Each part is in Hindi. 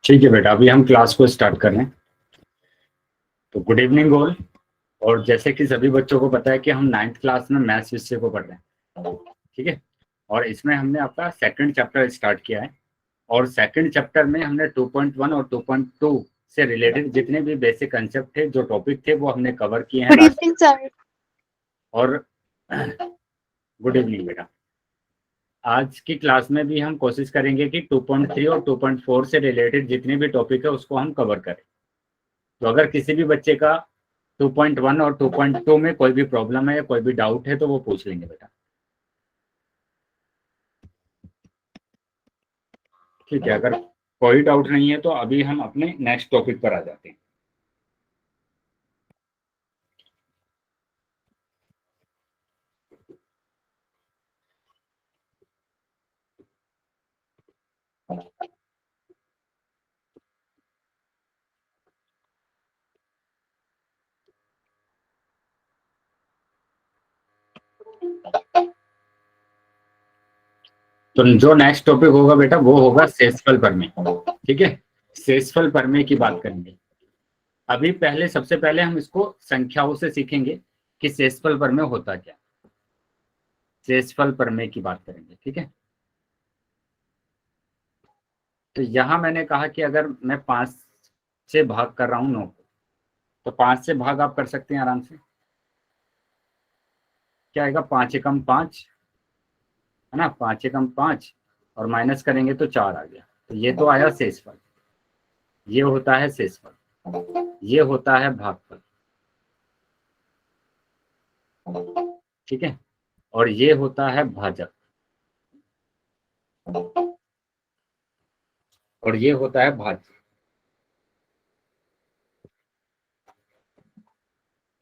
ठीक है बेटा, अभी हम क्लास को स्टार्ट कर रहे हैं। तो गुड इवनिंग ऑल। और जैसे कि सभी बच्चों को पता है कि हम 9th क्लास में मैथ्स विषय को पढ़ रहे हैं, ठीक है। और इसमें हमने आपका सेकंड चैप्टर स्टार्ट किया है। और सेकंड चैप्टर में हमने 2.1 और 2.2 से रिलेटेड जितने भी बेसिक कंसेप्ट थे, जो टॉपिक थे, वो हमने कवर किए हैं लास्ट। और गुड इवनिंग बेटा। आज की क्लास में भी हम कोशिश करेंगे कि 2.3 और 2.4 से रिलेटेड जितने भी टॉपिक है उसको हम कवर करें। तो अगर किसी भी बच्चे का 2.1 और 2.2 में कोई भी प्रॉब्लम है या कोई भी डाउट है तो वो पूछ लेंगे बेटा, ठीक है। अगर कोई डाउट नहीं है तो अभी हम अपने नेक्स्ट टॉपिक पर आ जाते हैं। तो जो नेक्स्ट टॉपिक होगा बेटा वो होगा शेषफल प्रमेय, ठीक है। शेषफल प्रमेय की बात करेंगे। अभी पहले सबसे पहले हम इसको संख्याओं से सीखेंगे कि शेषफल प्रमेय होता क्या। शेषफल प्रमेय की बात करेंगे, ठीक है। तो यहां मैंने कहा कि अगर मैं 5 से भाग कर रहा हूं 9 को, तो 5 से भाग आप कर सकते हैं आराम से। क्या आएगा? 5 एकम 5, है ना। 5 एकम 5 और माइनस करेंगे तो 4 आ गया। तो ये तो आया शेषफल। ये होता है शेषफल, ये होता है भागफल, ठीक है। और ये होता है भाजक, और ये होता है भाज्य।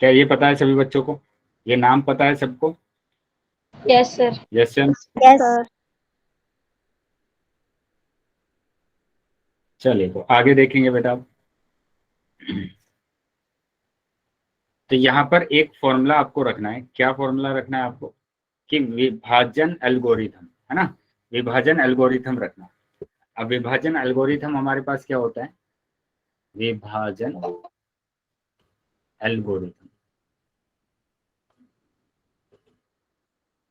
क्या ये पता है सभी बच्चों को? ये नाम पता है सबको? Yes sir. Yes sir. Yes. चलिए तो आगे देखेंगे बेटा। तो यहाँ पर एक फॉर्मूला आपको रखना है। क्या फॉर्मूला रखना है आपको? कि विभाजन एल्गोरिथम, है ना। विभाजन एल्गोरिथम रखना। अब विभाजन एल्गोरिथम हमारे पास क्या होता है? विभाजन एल्गोरिथम,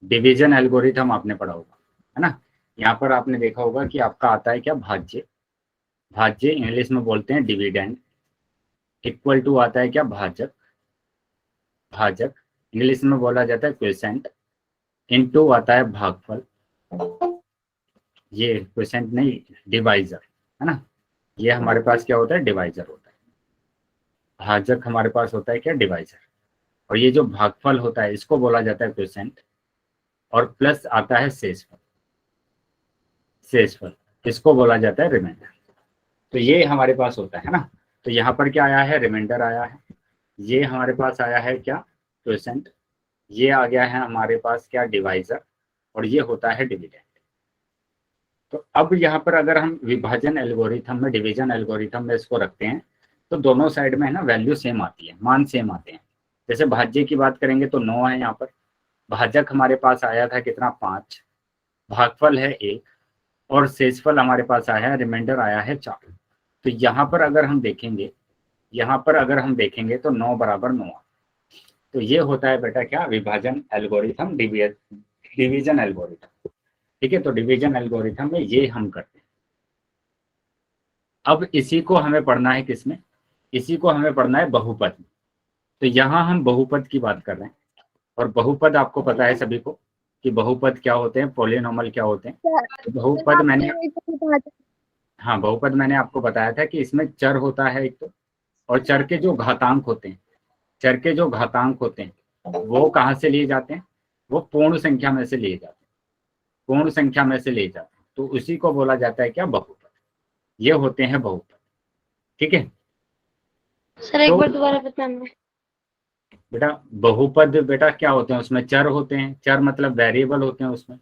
डिवीजन एल्गोरिथम आपने पढ़ा होगा, है ना। यहाँ पर आपने देखा होगा कि आपका आता है क्या? भाज्य। भाज्य इंग्लिश में बोलते हैं डिविडेंड। इक्वल टू आता है क्या? भाजक। भाजक इंग्लिश में बोला जाता है क्वेसेंट। इनटू आता है भागफल। ये क्वेसेंट नहीं, डिवाइजर, है ना। ये हमारे पास क्या होता है? डिवाइजर होता है। भाजक हमारे पास होता है क्या? डिवाइजर। और ये जो भागफल होता है इसको बोला जाता है क्वेसेंट। और प्लस आता है शेषफल। शेषफल इसको बोला जाता है रिमाइंडर। तो ये हमारे पास होता है ना। तो यहाँ पर क्या आया है? रिमाइंडर आया है। ये हमारे पास आया है क्या? क्वेसेंट। ये आ गया है हमारे पास क्या? डिवाइजर। और ये होता है डिविडेंड। तो अब यहाँ पर अगर हम विभाजन एल्गोरिथम में, डिवीजन एल्गोरिथम में इसको रखते हैं तो दोनों साइड में है ना वैल्यू सेम आती है, मान सेम आते हैं। जैसे भाज्य की बात करेंगे तो 9 है यहाँ पर। भाजक हमारे पास आया था कितना? 5। भागफल है 1। और शेषफल हमारे पास आया है, रिमाइंडर आया है 4। तो यहाँ पर अगर हम देखेंगे, यहाँ पर अगर हम देखेंगे तो 9 बराबर 9। तो ये होता है बेटा क्या? विभाजन एल्गोरिथम, डिवीजन एल्गोरिथम, ठीक है। तो डिवीजन एल्गोरिथम में ये हम करते हैं। अब इसी को हमें पढ़ना है किसमें? इसी को हमें पढ़ना है बहुपद में। तो यहाँ हम बहुपद की बात कर रहे हैं। और बहुपद आपको पता है सभी को कि बहुपद क्या होते हैं, पॉलिनोमल क्या होते हैं। तो बहुपद मैंने, हाँ, बहुपद मैंने आपको बताया था कि इसमें चर होता है एक तो, और चर के जो घातांक होते हैं, चर के जो घातांक होते हैं वो कहाँ से लिए जाते हैं? वो पूर्ण संख्या में से लिए जाते हैं। पूर्ण संख्या में से लिए जाते हैं, तो उसी को बोला जाता है क्या? बहुपद। ये होते हैं बहुपद, ठीक है। सर एक तो बार दोबारा बताना। बेटा बहुपद बेटा क्या होते हैं? उसमें चर होते हैं। चर मतलब वेरिएबल होते हैं उसमें।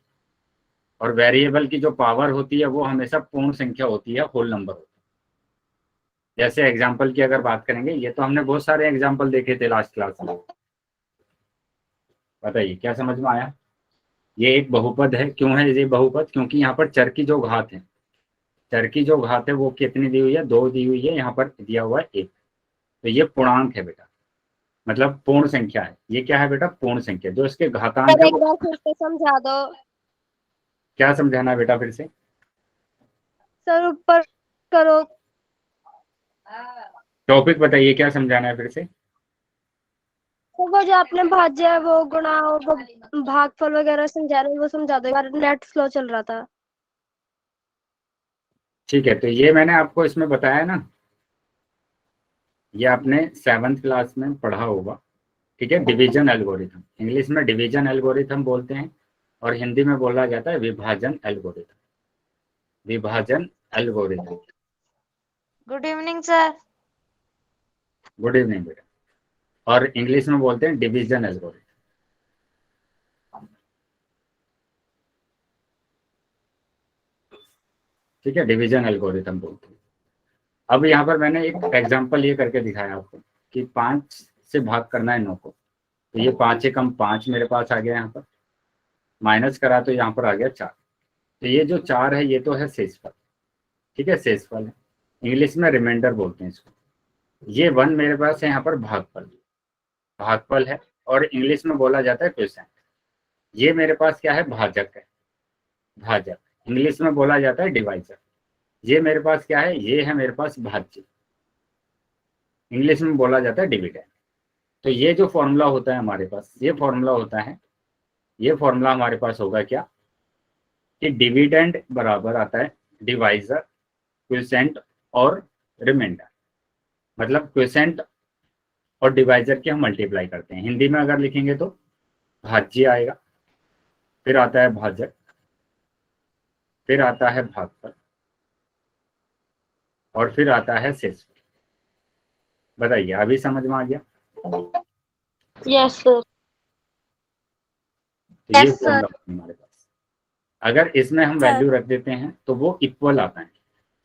और वेरिएबल की जो पावर होती है वो हमेशा पूर्ण संख्या होती है, होल नंबर होता है। जैसे एग्जाम्पल की अगर बात करेंगे, ये तो हमने बहुत सारे एग्जाम्पल देखे थे लास्ट क्लास में। बताइए क्या समझ में आया? ये एक बहुपद है। क्यों है ये बहुपद? क्योंकि यहाँ पर चर की जो घात है, चर की जो घात है वो कितनी दी हुई है, 2 दी हुई है, यहाँ पर दिया हुआ है 1। तो ये पूर्णांक है बेटा, मतलब पूर्ण संख्या है। ये क्या है बेटा, पूर्ण संख्या। जो इसके घातांक सर है एक बार फिर से समझा दो। क्या समझाना है बेटा फिर से? सर ऊपर करो। टॉपिक बताइए क्या समझाना है फिर से। तो वो जो आपने भाज्य है वो गुणा वो भागफल वगैरह समझा रहे हैं, वो समझा दो। एक बार नेट स्लो चल रहा था। ठीक है, तो ये मैंने आपको इसमें बताया ना, ये आपने 7th क्लास में पढ़ा होगा। ठीक है, डिवीजन एल्गोरिथम, इंग्लिश में डिवीजन एल्गोरिथम बोलते हैं और हिंदी में बोला जाता है विभाजन एल्गोरिथम। विभाजन algorithm. Good evening sir. Good evening बेटा। और इंग्लिश में बोलते हैं डिवीजन एल्गोरिथम। ठीक है, डिवीजन एल्गोरिथम बोलते हैं। अब यहाँ पर मैंने एक एग्जांपल ये करके दिखाया आपको कि 5 से भाग करना है 9 को। तो ये 5 एकम 5 मेरे पास आ गया, यहाँ पर माइनस करा तो यहाँ पर आ गया 4। तो ये जो 4 है ये तो है शेषफल। ठीक है, शेषफल है, इंग्लिश में रिमाइंडर बोलते हैं इसको। ये 1 मेरे पास है यहाँ पर भागफल, भागफल है, और इंग्लिश में बोला जाता है क्वोशिएंट। ये मेरे पास क्या है, भाजक है, भाजक, इंग्लिश में बोला जाता है डिवाइजर। ये मेरे पास क्या है, ये है मेरे पास भाज्य, इंग्लिश में बोला जाता है डिविडेंड। तो ये जो फॉर्मूला होता है हमारे पास, ये फॉर्मूला होता है, ये फॉर्मूला हमारे पास होगा क्या कि डिविडेंड बराबर आता है डिवाइजर, क्वोशिएंट और रिमाइंडर। मतलब क्वोशिएंट और डिवाइजर की हम मल्टीप्लाई करते हैं। हिंदी में अगर लिखेंगे तो भाज्य आएगा, फिर आता है भाजक, फिर आता है भागफल, और फिर आता है शेषफल। बताइए अभी समझ में आ गया? Yes sir. तो ये Yes, sir. फॉर्मूला हमारे पास, अगर इसमें हम वैल्यू रख देते हैं तो वो इक्वल आता है।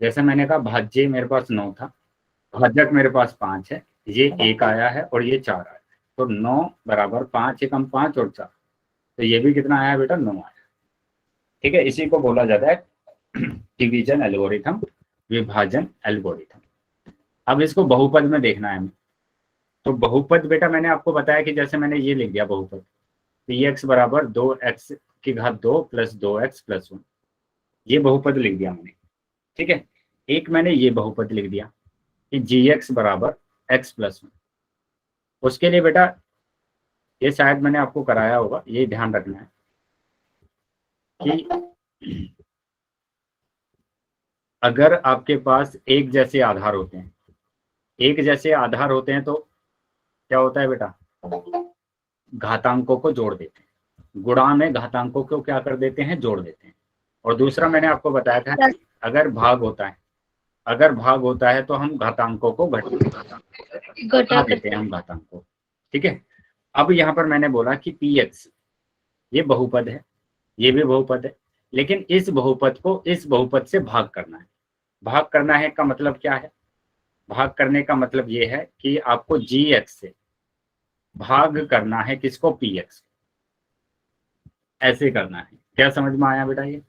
जैसे मैंने कहा भाज्य मेरे पास 9 था, भाजक मेरे पास 5 है, ये 1 आया है और ये 4 आया है। तो 9 बराबर 5 एकम 5 और 4, तो ये भी कितना आया बेटा, 9 आया। ठीक है, इसी को बोला जाता है डिवीजन एल्गोरिथम, विभाजन एल्गोरिथम। अब इसको बहुपद में देखना है हमें। तो बहुपद बेटा मैंने आपको बताया कि जैसे मैंने ये लिख दिया बहुपद, px बराबर 2x की घात 2 प्लस 2x प्लस 1, ये बहुपद लिख दिया मैंने। ठीक है, एक मैंने ये बहुपद लिख दिया कि gx बराबर x प्लस 1। उसके लिए बेटा ये शायद मैंने आपको कराया होगा, ये ध्यान रखना है कि अगर आपके पास एक जैसे आधार होते हैं, एक जैसे आधार होते हैं तो क्या होता है बेटा, घातांकों को जोड़ देते हैं, गुणा में घातांकों को क्या कर देते हैं, जोड़ देते हैं। और दूसरा मैंने आपको बताया था कि अगर भाग होता है, अगर भाग होता है तो हम घातांकों को घटा देते हैं, हम घातांकों। ठीक है, अब यहाँ पर मैंने बोला कि px ये बहुपद है, ये भी बहुपद है, लेकिन इस बहुपद को इस बहुपद से भाग करना है। भाग करना है का मतलब क्या है, भाग करने का मतलब ये है कि आपको gx से भाग करना है किसको, px, ऐसे करना है। क्या समझ में आया बेटा? ये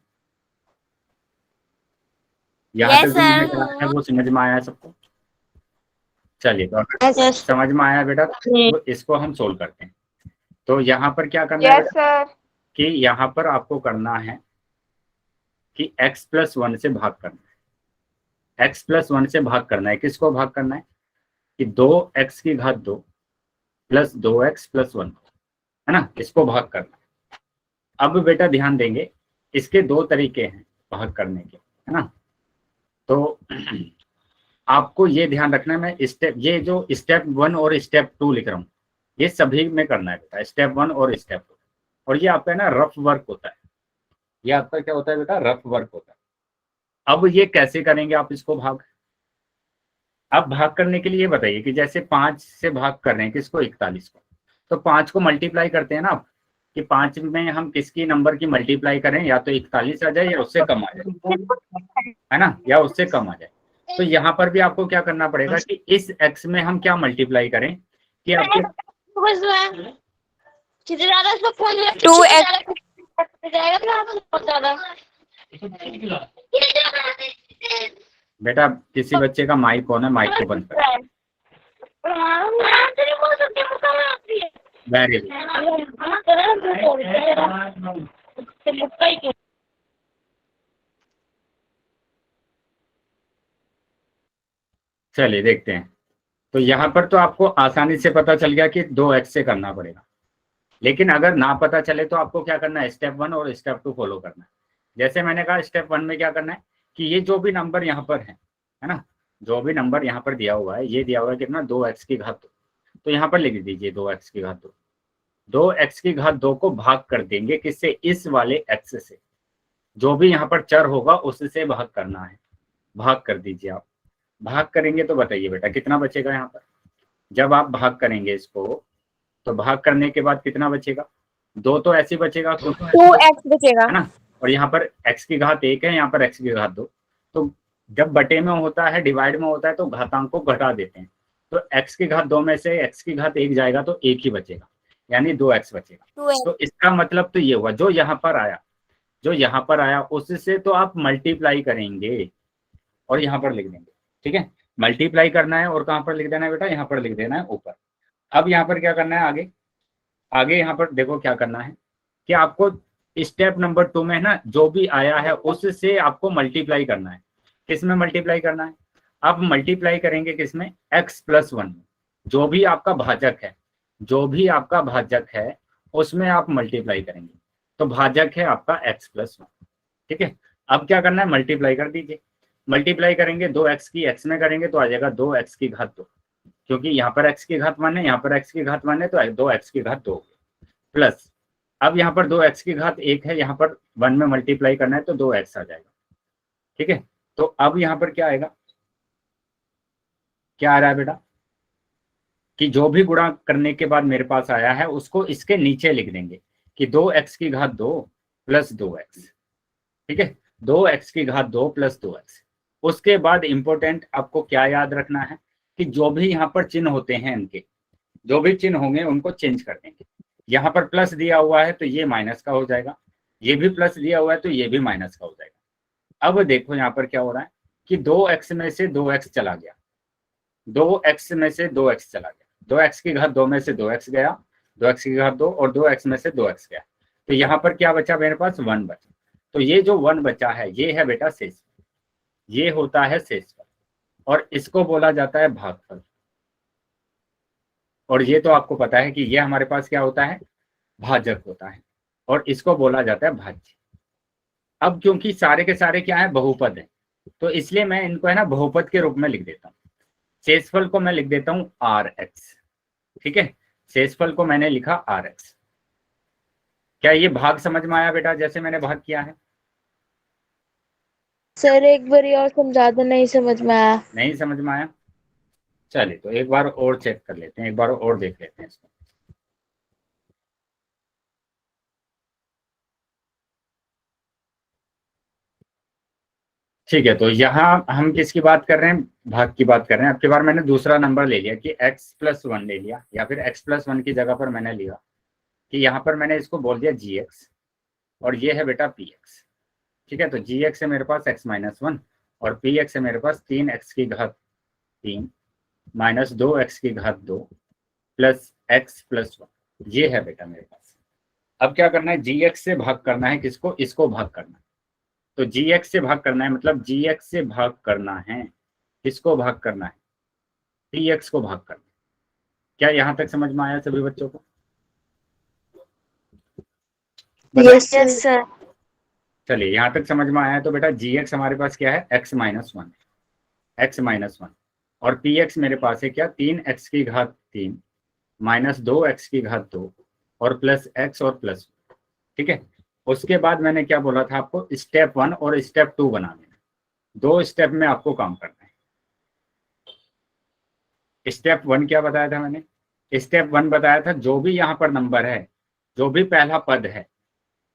यहाँ Yes, तक जो मैंने sir. कराया है वो समझ में आया सबको? चलिए, तो अगर यस समझ में आया बेटा तो इसको हम सोल्व करते हैं। तो यहाँ पर क्या करना है बेटा कि यहाँ पर आपको करना है कि x प्लस 1 से भाग करना है, x प्लस 1 से भाग करना है। किसको भाग करना है कि 2x की घात 2 प्लस 2x प्लस 1, है ना, इसको भाग करना है। अब बेटा ध्यान देंगे, इसके 2 तरीके हैं भाग करने के, है ना। तो आपको ये ध्यान रखना है, मैं स्टेप, ये जो स्टेप 1 और स्टेप 2 लिख रहा हूँ, ये सभी में करना है बेटा, स्टेप 1 और स्टेप 2। और ये आपका ना रफ वर्क होता है, ये आपका क्या होता है बेटा, रफ वर्क होता है। अब ये कैसे करेंगे आप इसको भाग? अब भाग करने के लिए बताइए कि जैसे 5 से भाग कर रहे हैं किसको, 41 को, तो 5 को मल्टीप्लाई करते हैं ना आप, कि 5 में हम किसकी नंबर की मल्टीप्लाई करें, या तो 41 आ जाए या उससे कम आ जाए, है ना, या उससे कम आ जाए। तो यहाँ पर भी आपको क्या करना पड़ेगा कि इस x में हम क्या मल्टीप्लाई करें कि आपके 2x बेटा किसी बच्चे का माइक ऑन है, माइक को बंद कर। Very good. चलिए देखते हैं। तो यहाँ पर तो आपको आसानी से पता चल गया कि 2x से करना पड़ेगा, लेकिन अगर ना पता चले तो आपको क्या करना है, स्टेप 1 और स्टेप 2 फॉलो करना है। जैसे मैंने कहा स्टेप 1 में क्या करना है कि ये जो भी नंबर यहाँ पर है ना, जो भी नंबर यहाँ पर दिया हुआ है, ये दिया हुआ है कितना, 2x की घात 2। तो यहाँ पर लिख दीजिए 2x की घात 2। 2x की घात 2 को भाग कर देंगे किससे, इस वाले x से। जो भी यहाँ पर चर होगा उससे भाग करना है, भाग कर दीजिए आप। भाग करेंगे तो बताइए बेटा कितना बचेगा यहाँ पर। जब आप भाग करेंगे इसको तो भाग करने के बाद कितना बचेगा, 2 तो ऐसे बचेगा क्योंकि 2x बचेगा, है ना, और यहाँ पर x की घात 1 है, यहाँ पर x की घात 2। तो जब बटे में होता है, डिवाइड में होता है, तो घातांक को घटा देते हैं। तो x की घात 2 में से x की घात 1 जाएगा तो 1 ही बचेगा, यानी 2x बचेगा। 2x। तो इसका मतलब तो ये हुआ, जो यहाँ पर आया, जो यहाँ पर आया उससे तो आप मल्टीप्लाई करेंगे और यहाँ पर लिख देंगे। ठीक है, मल्टीप्लाई करना है और कहाँ पर लिख देना है बेटा, यहाँ पर लिख देना है ऊपर। अब यहाँ पर क्या करना है, आगे यहाँ पर देखो क्या करना है कि आपको स्टेप नंबर 2 में ना जो भी आया है उससे आपको मल्टीप्लाई करना है। किस में मल्टीप्लाई करना है, आप मल्टीप्लाई करेंगे किसमें, x + 1 में। जो भी आपका भाजक है, जो भी आपका भाजक है उसमें आप मल्टीप्लाई करेंगे। तो भाजक है आपका x + 1। ठीक है, अब क्या करना है, मल्टीप्लाई कर दीजिए। मल्टीप्लाई करेंगे 2x की x में करेंगे तो आ जाएगा 2x की घात 2, क्योंकि यहाँ पर x की घात 1 है, यहाँ पर x की घात 1 है, तो 2x की घात 2 प्लस, अब यहाँ पर 2x की घात 1 है, यहाँ पर 1 में मल्टीप्लाई करना है तो 2x आ जाएगा। ठीक है, तो अब यहाँ पर क्या आएगा, क्या आ रहा है बेटा कि जो भी गुणा करने के बाद मेरे पास आया है उसको इसके नीचे लिख देंगे कि 2x की घात 2 + 2x। ठीक है, 2x की घात 2 + 2x। उसके बाद इंपॉर्टेंट आपको क्या याद रखना है कि जो भी यहाँ पर चिन्ह होते हैं, इनके जो भी चिन्ह होंगे उनको चेंज कर देंगे। यहाँ पर प्लस दिया हुआ है तो ये माइनस का हो जाएगा, ये भी प्लस दिया हुआ है तो ये भी माइनस का हो जाएगा। अब देखो यहाँ पर क्या हो रहा है कि 2x में से 2x चला गया, 2x में से 2x चला गया, 2x की घात 2 में से 2x गया, 2x की घात 2 और 2x में से 2x गया। तो यहाँ पर क्या बचा मेरे पास, 1 बचा। तो ये जो 1 बचा है ये है बेटा शेषफल, ये होता है शेषफल और इसको बोला जाता है भागफल। और ये तो आपको पता है कि ये हमारे पास क्या होता है, भाजक होता है और इसको बोला जाता है भाज्य। अब क्योंकि सारे के सारे क्या है, बहुपद है, तो इसलिए मैं इनको है ना बहुपद के रूप में लिख देता हूँ। शेषफल को मैं लिख देता हूँ rx। ठीक है, शेषफल को मैंने लिखा rx। क्या ये भाग समझ में आया बेटा, जैसे मैंने भाग किया है? सर एक बार और समझा दो, नहीं समझ में आया। नहीं समझ में आया, चलिए तो एक बार और चेक कर लेते हैं, एक बार और देख लेते हैं इसको। ठीक है, तो यहाँ हम किसकी बात कर रहे हैं, भाग की बात कर रहे हैं। अब की बार मैंने दूसरा नंबर ले लिया कि x + 1 ले लिया, या फिर x + 1 की जगह पर मैंने लिया कि यहाँ पर मैंने इसको बोल दिया gx और ये है बेटा px। ठीक है, तो gx है मेरे पास x - 1 और px है मेरे पास 3x की घात 3 - 2x की घात 2 प्लस x + 1। ये है बेटा मेरे पास। अब क्या करना है, gx से भाग करना है किसको, इसको भाग करना है। तो gx से भाग करना है, मतलब gx से भाग करना है, किसको भाग करना है, px को भाग करना है। क्या यहाँ तक समझ में आया सभी बच्चों को? Yes yes sir. चलिए यहाँ तक समझ में आया है तो बेटा gx हमारे पास क्या है, x - 1, x - 1 और px मेरे पास है क्या, 3x की घात 3 - 2x की घात 2 और प्लस x और प्लस। ठीक है, उसके बाद मैंने क्या बोला था आपको, स्टेप 1 और स्टेप 2 बना देना। 2 स्टेप में आपको काम करना है। स्टेप 1 क्या बताया था मैंने, स्टेप 1 बताया था जो भी यहाँ पर नंबर है, जो भी पहला पद है,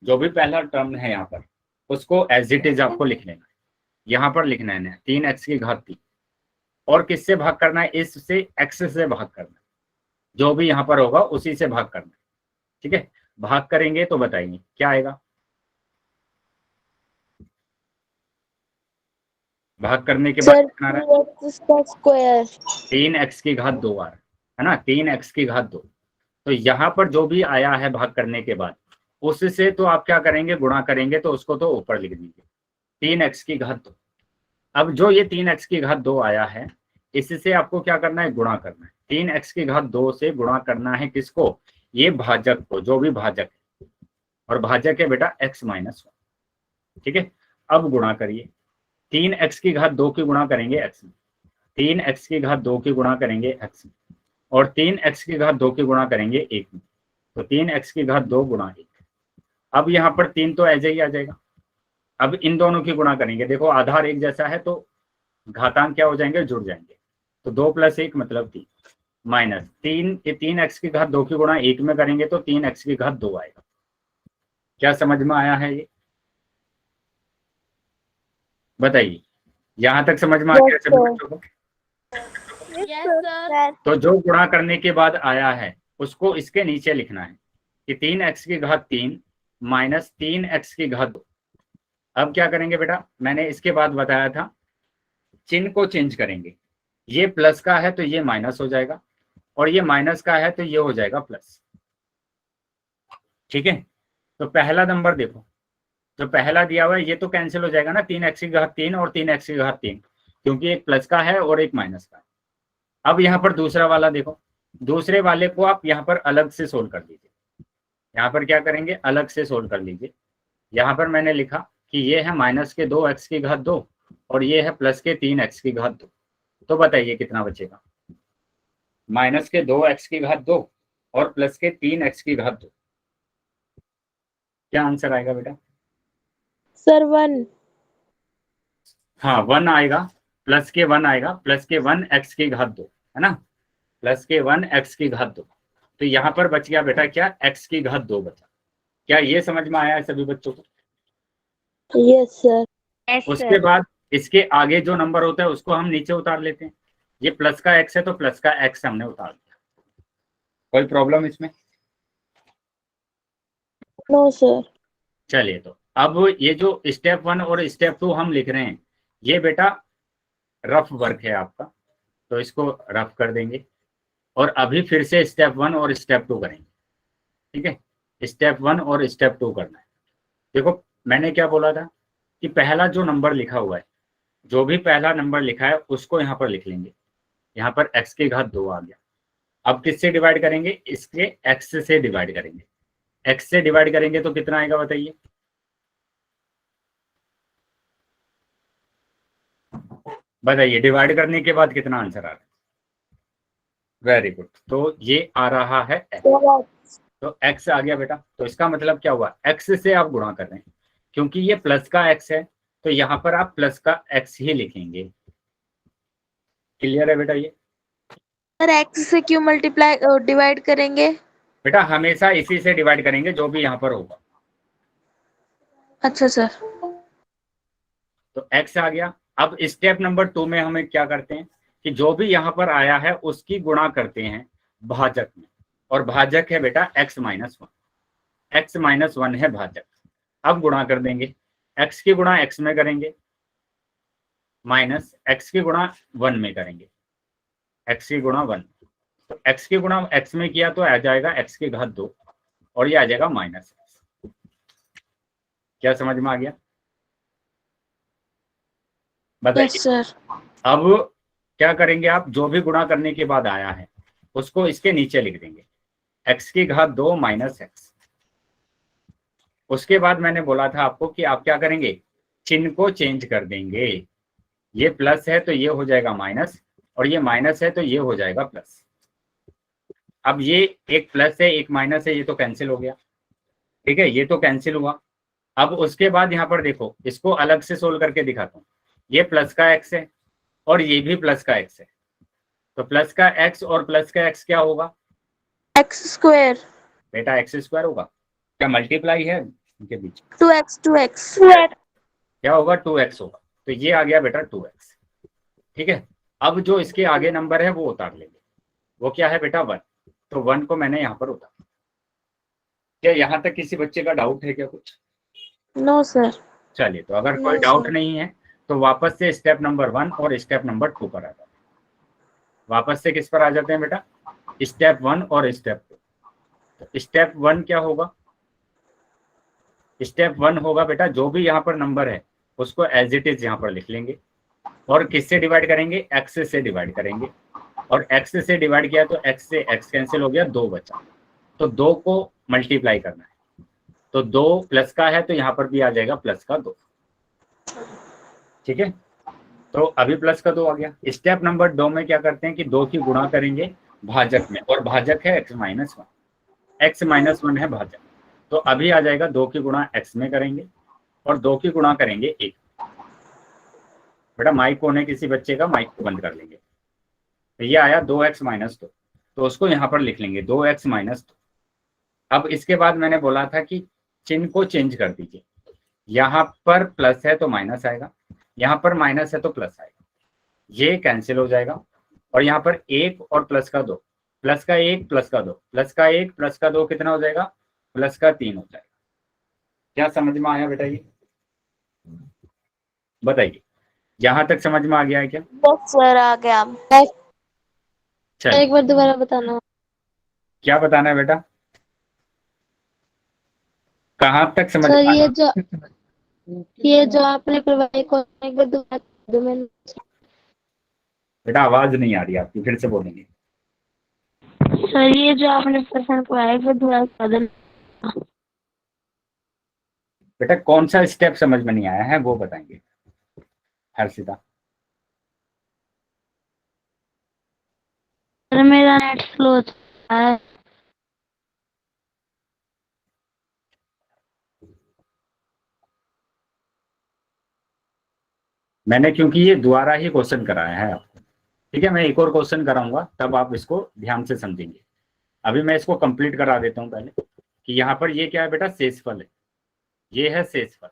जो भी पहला टर्म है यहाँ पर, उसको एज इट इज आपको लिख लेना है। यहाँ पर लिखना है 3x की घात 3 और किससे भाग करना है, इससे x से भाग करना है, जो भी यहाँ पर होगा उसी से भाग करना है। ठीक है, भाग करेंगे तो बताइए क्या आएगा, भाग करने के बाद सर कितना आ रहा है? 3x का स्क्वायर 3x की घात 2 आ रहा है ना, 3x की घात 2। तो यहाँ पर जो भी आया है भाग करने के बाद, उससे तो आप क्या करेंगे, गुणा करेंगे, तो उसको तो ऊपर लिख दीजिए 3x की घात 2। अब जो ये 3x की घात 2 आया है, इससे आपको क्या करना है, गुणा करना है। 3x की घात 2 से गुणा करना है किसको, ये भाजक को, जो भी भाजक है, और भाजक है बेटा x माइनस 1। ठीक है, अब गुणा करिए, 3x की घात 2 की गुणा करेंगे x में, 3x की घात 2 की गुणा करेंगे x में, और 3x की घात 2 की गुणा करेंगे 1 में। तो 3x की घात 2 गुणा 1। अब यहाँ पर 3 तो ऐसे ही आ जाएगा। अब इन दोनों की गुणा करेंगे, देखो आधार एक जैसा है तो घातांक क्या हो जाएंगे, जुड़ जाएंगे। तो 2 + 1 मतलब 3, माइनस 3x की घात 2 की गुणा 1 में करेंगे तो 3x की घात 2 आएगा। क्या समझ में आया है ये, बताइए, यहां तक समझ में आ गया सभी बच्चों को? तो जो गुणा करने के बाद आया है उसको इसके नीचे लिखना है कि 3x की घात 3 माइनस 3x की घात 2। अब क्या करेंगे बेटा, मैंने इसके बाद बताया था, चिन्ह को चेंज करेंगे। ये प्लस का है तो ये माइनस हो जाएगा, और ये माइनस का है तो ये हो जाएगा प्लस। ठीक है, तो पहला नंबर देखो, जो पहला दिया हुआ है ये तो कैंसिल हो जाएगा ना, 3x की घात 3 और 3x की घात 3, क्योंकि एक प्लस का है और एक माइनस का है। अब यहाँ पर दूसरा वाला देखो, दूसरे वाले को आप यहाँ पर अलग से सोल्व कर लीजिए। यहाँ पर क्या करेंगे, अलग से सोल्व कर लीजिए। यहाँ पर मैंने लिखा कि ये है माइनस के 2x की घात 2 और ये है प्लस के 3x की घात 2। तो बताइए कितना बचेगा, माइनस के 2x की घात 2 और प्लस के 3x की घात 2। क्या आंसर आएगा बेटा? सर 1। हाँ 1 आएगा, प्लस के 1 आएगा, प्लस के 1x की घात 2 है ना, प्लस के 1x की घात 2। तो यहाँ पर बच गया बेटा क्या, x की घात 2 बचा। क्या ये समझ में आया है सभी बच्चों को? Yes sir. उसके बाद इसके आगे जो नंबर होता है उसको हम नीचे उतार लेते हैं। ये प्लस का x है तो प्लस का x हमने उतार दिया। कोई प्रॉब्लम इसमें? No sir. चलिए, तो अब ये जो स्टेप 1 और स्टेप 2 हम लिख रहे हैं, ये बेटा रफ वर्क है आपका, तो इसको रफ कर देंगे और अभी फिर से स्टेप 1 और स्टेप 2 करेंगे। ठीक है, स्टेप 1 और स्टेप 2 करना है। देखो मैंने क्या बोला था कि पहला जो नंबर लिखा हुआ है, जो भी पहला नंबर लिखा है उसको यहाँ पर लिख लेंगे। यहाँ पर x की घात 2 आ गया। अब किससे डिवाइड करेंगे, इसके x से डिवाइड करेंगे। x से डिवाइड करेंगे तो कितना आएगा बताइए? बताइए, डिवाइड करने के बाद कितना आंसर आ रहा है? वेरी गुड, तो ये आ रहा है x। तो x आ गया बेटा, तो इसका मतलब क्या हुआ, x से आप गुणा कर रहे हैं, क्योंकि ये प्लस का x है तो यहाँ पर आप प्लस का x ही लिखेंगे। क्लियर है बेटा ये? सर x से क्यों मल्टीप्लाई डिवाइड करेंगे? बेटा हमेशा इसी से डिवाइड करेंगे जो भी यहाँ पर होगा। अच्छा सर। तो x आ गया। अब स्टेप नंबर 2 में हमें क्या करते हैं कि जो भी यहाँ पर आया है उसकी गुणा करते हैं भाजक में, और भाजक है बेटा x माइनस 1। x माइनस 1 है भाजक। अब गुणा कर देंगे, x की गुणा x में करेंगे माइनस x की गुणा 1 में करेंगे, x की गुणा 1। तो x की गुणा x में किया तो आ जाएगा x की घात 2 और ये आ जाएगा माइनस x। क्या समझ में आ गया? बताइए। Yes sir. अब क्या करेंगे आप, जो भी गुणा करने के बाद आया है उसको इसके नीचे लिख देंगे, x की घात 2 माइनस x। उसके बाद मैंने बोला था आपको कि आप क्या करेंगे, चिन्ह को चेंज कर देंगे। ये प्लस है तो ये हो जाएगा माइनस, और ये माइनस है तो ये हो जाएगा प्लस। अब ये एक प्लस है एक माइनस है, ये तो कैंसिल हो गया। ठीक है, ये तो कैंसिल हुआ। अब उसके बाद यहाँ पर देखो, इसको अलग से सोल्व करके दिखाता हूँ। ये प्लस का x है और ये भी प्लस का x है, तो प्लस का x और प्लस का x क्या होगा, x स्क्वायर। बेटा x स्क्वायर होगा। क्या मल्टीप्लाई है इनके बीच? 2x क्या होगा, 2x होगा। तो ये आ गया बेटा 2x। ठीक है, अब जो इसके आगे नंबर है वो उतार लेंगे। वो क्या है बेटा 1, तो 1 को मैंने यहाँ पर उतारा। क्या यहाँ तक किसी बच्चे का डाउट है क्या कुछ? No sir. चलिए, तो अगर कोई डाउट नहीं है तो वापस से स्टेप नंबर 1 और स्टेप नंबर 2 पर आ जाते हैं। वापस से किस पर आ जाते हैं बेटा? स्टेप 1 और स्टेप 2। तो स्टेप 1 क्या होगा? स्टेप 1 होगा बेटा जो भी यहाँ पर नंबर है उसको एज इट इज यहाँ पर लिख लेंगे और किससे डिवाइड करेंगे? एक्स से डिवाइड करेंगे। और एक्स से डिवाइड किया तो एक्स से एक्स कैंसिल हो गया, 2 बचा। तो 2 को मल्टीप्लाई करना है, तो 2 प्लस का है तो यहाँ पर भी आ जाएगा प्लस का 2। ठीक है, तो अभी प्लस का 2 आ गया। स्टेप नंबर 2 में क्या करते हैं कि 2 की गुणा करेंगे भाजक में, और भाजक है x माइनस 1, x माइनस 1 है भाजक। तो अभी आ जाएगा 2 की गुणा x में करेंगे और 2 की गुणा करेंगे 1। बेटा माइक ऑन है किसी बच्चे का, माइक को बंद कर लेंगे। तो ये आया 2x माइनस 2, तो उसको यहाँ पर लिख लेंगे 2x माइनस 2। अब इसके बाद मैंने बोला था कि चिन्ह को चेंज कर दीजिए, यहाँ पर प्लस है तो माइनस आएगा, यहाँ पर माइनस है तो प्लस आएगा, ये कैंसिल हो जाएगा। और यहाँ पर 1 और प्लस का 2, प्लस का 1 प्लस का 2, प्लस का 1 प्लस का 2 कितना हो जाएगा? प्लस का 3 हो जाएगा। क्या समझ में आया बेटा? ये बताइए, यहाँ तक समझ में आ गया है क्या? यस सर, आ गया। चल एक बार दोबारा बताना। क्या बताना है बेटा? कहाँ तक समझ सर में आया? ये जो आपने करवाई को एक बार दोबारा कर दो। मैंने बेटा आवाज नहीं आ रही आपकी, फिर से बोलेंगे। सर ये जो आपने प्रश्न करवाया एक बार दोबारा कर देना। बेटा कौन सा स्टेप समझ में नहीं आया है वो बताएंगे हर्षिता। सर मेरा नेट स्लो है। मैंने क्योंकि ये दोबारा ही क्वेश्चन कराया है आपको, ठीक है, मैं एक और क्वेश्चन कराऊंगा तब आप इसको ध्यान से समझेंगे। अभी मैं इसको कंप्लीट करा देता हूँ पहले कि यहाँ पर ये क्या है बेटा? शेषफल है, ये है शेषफल।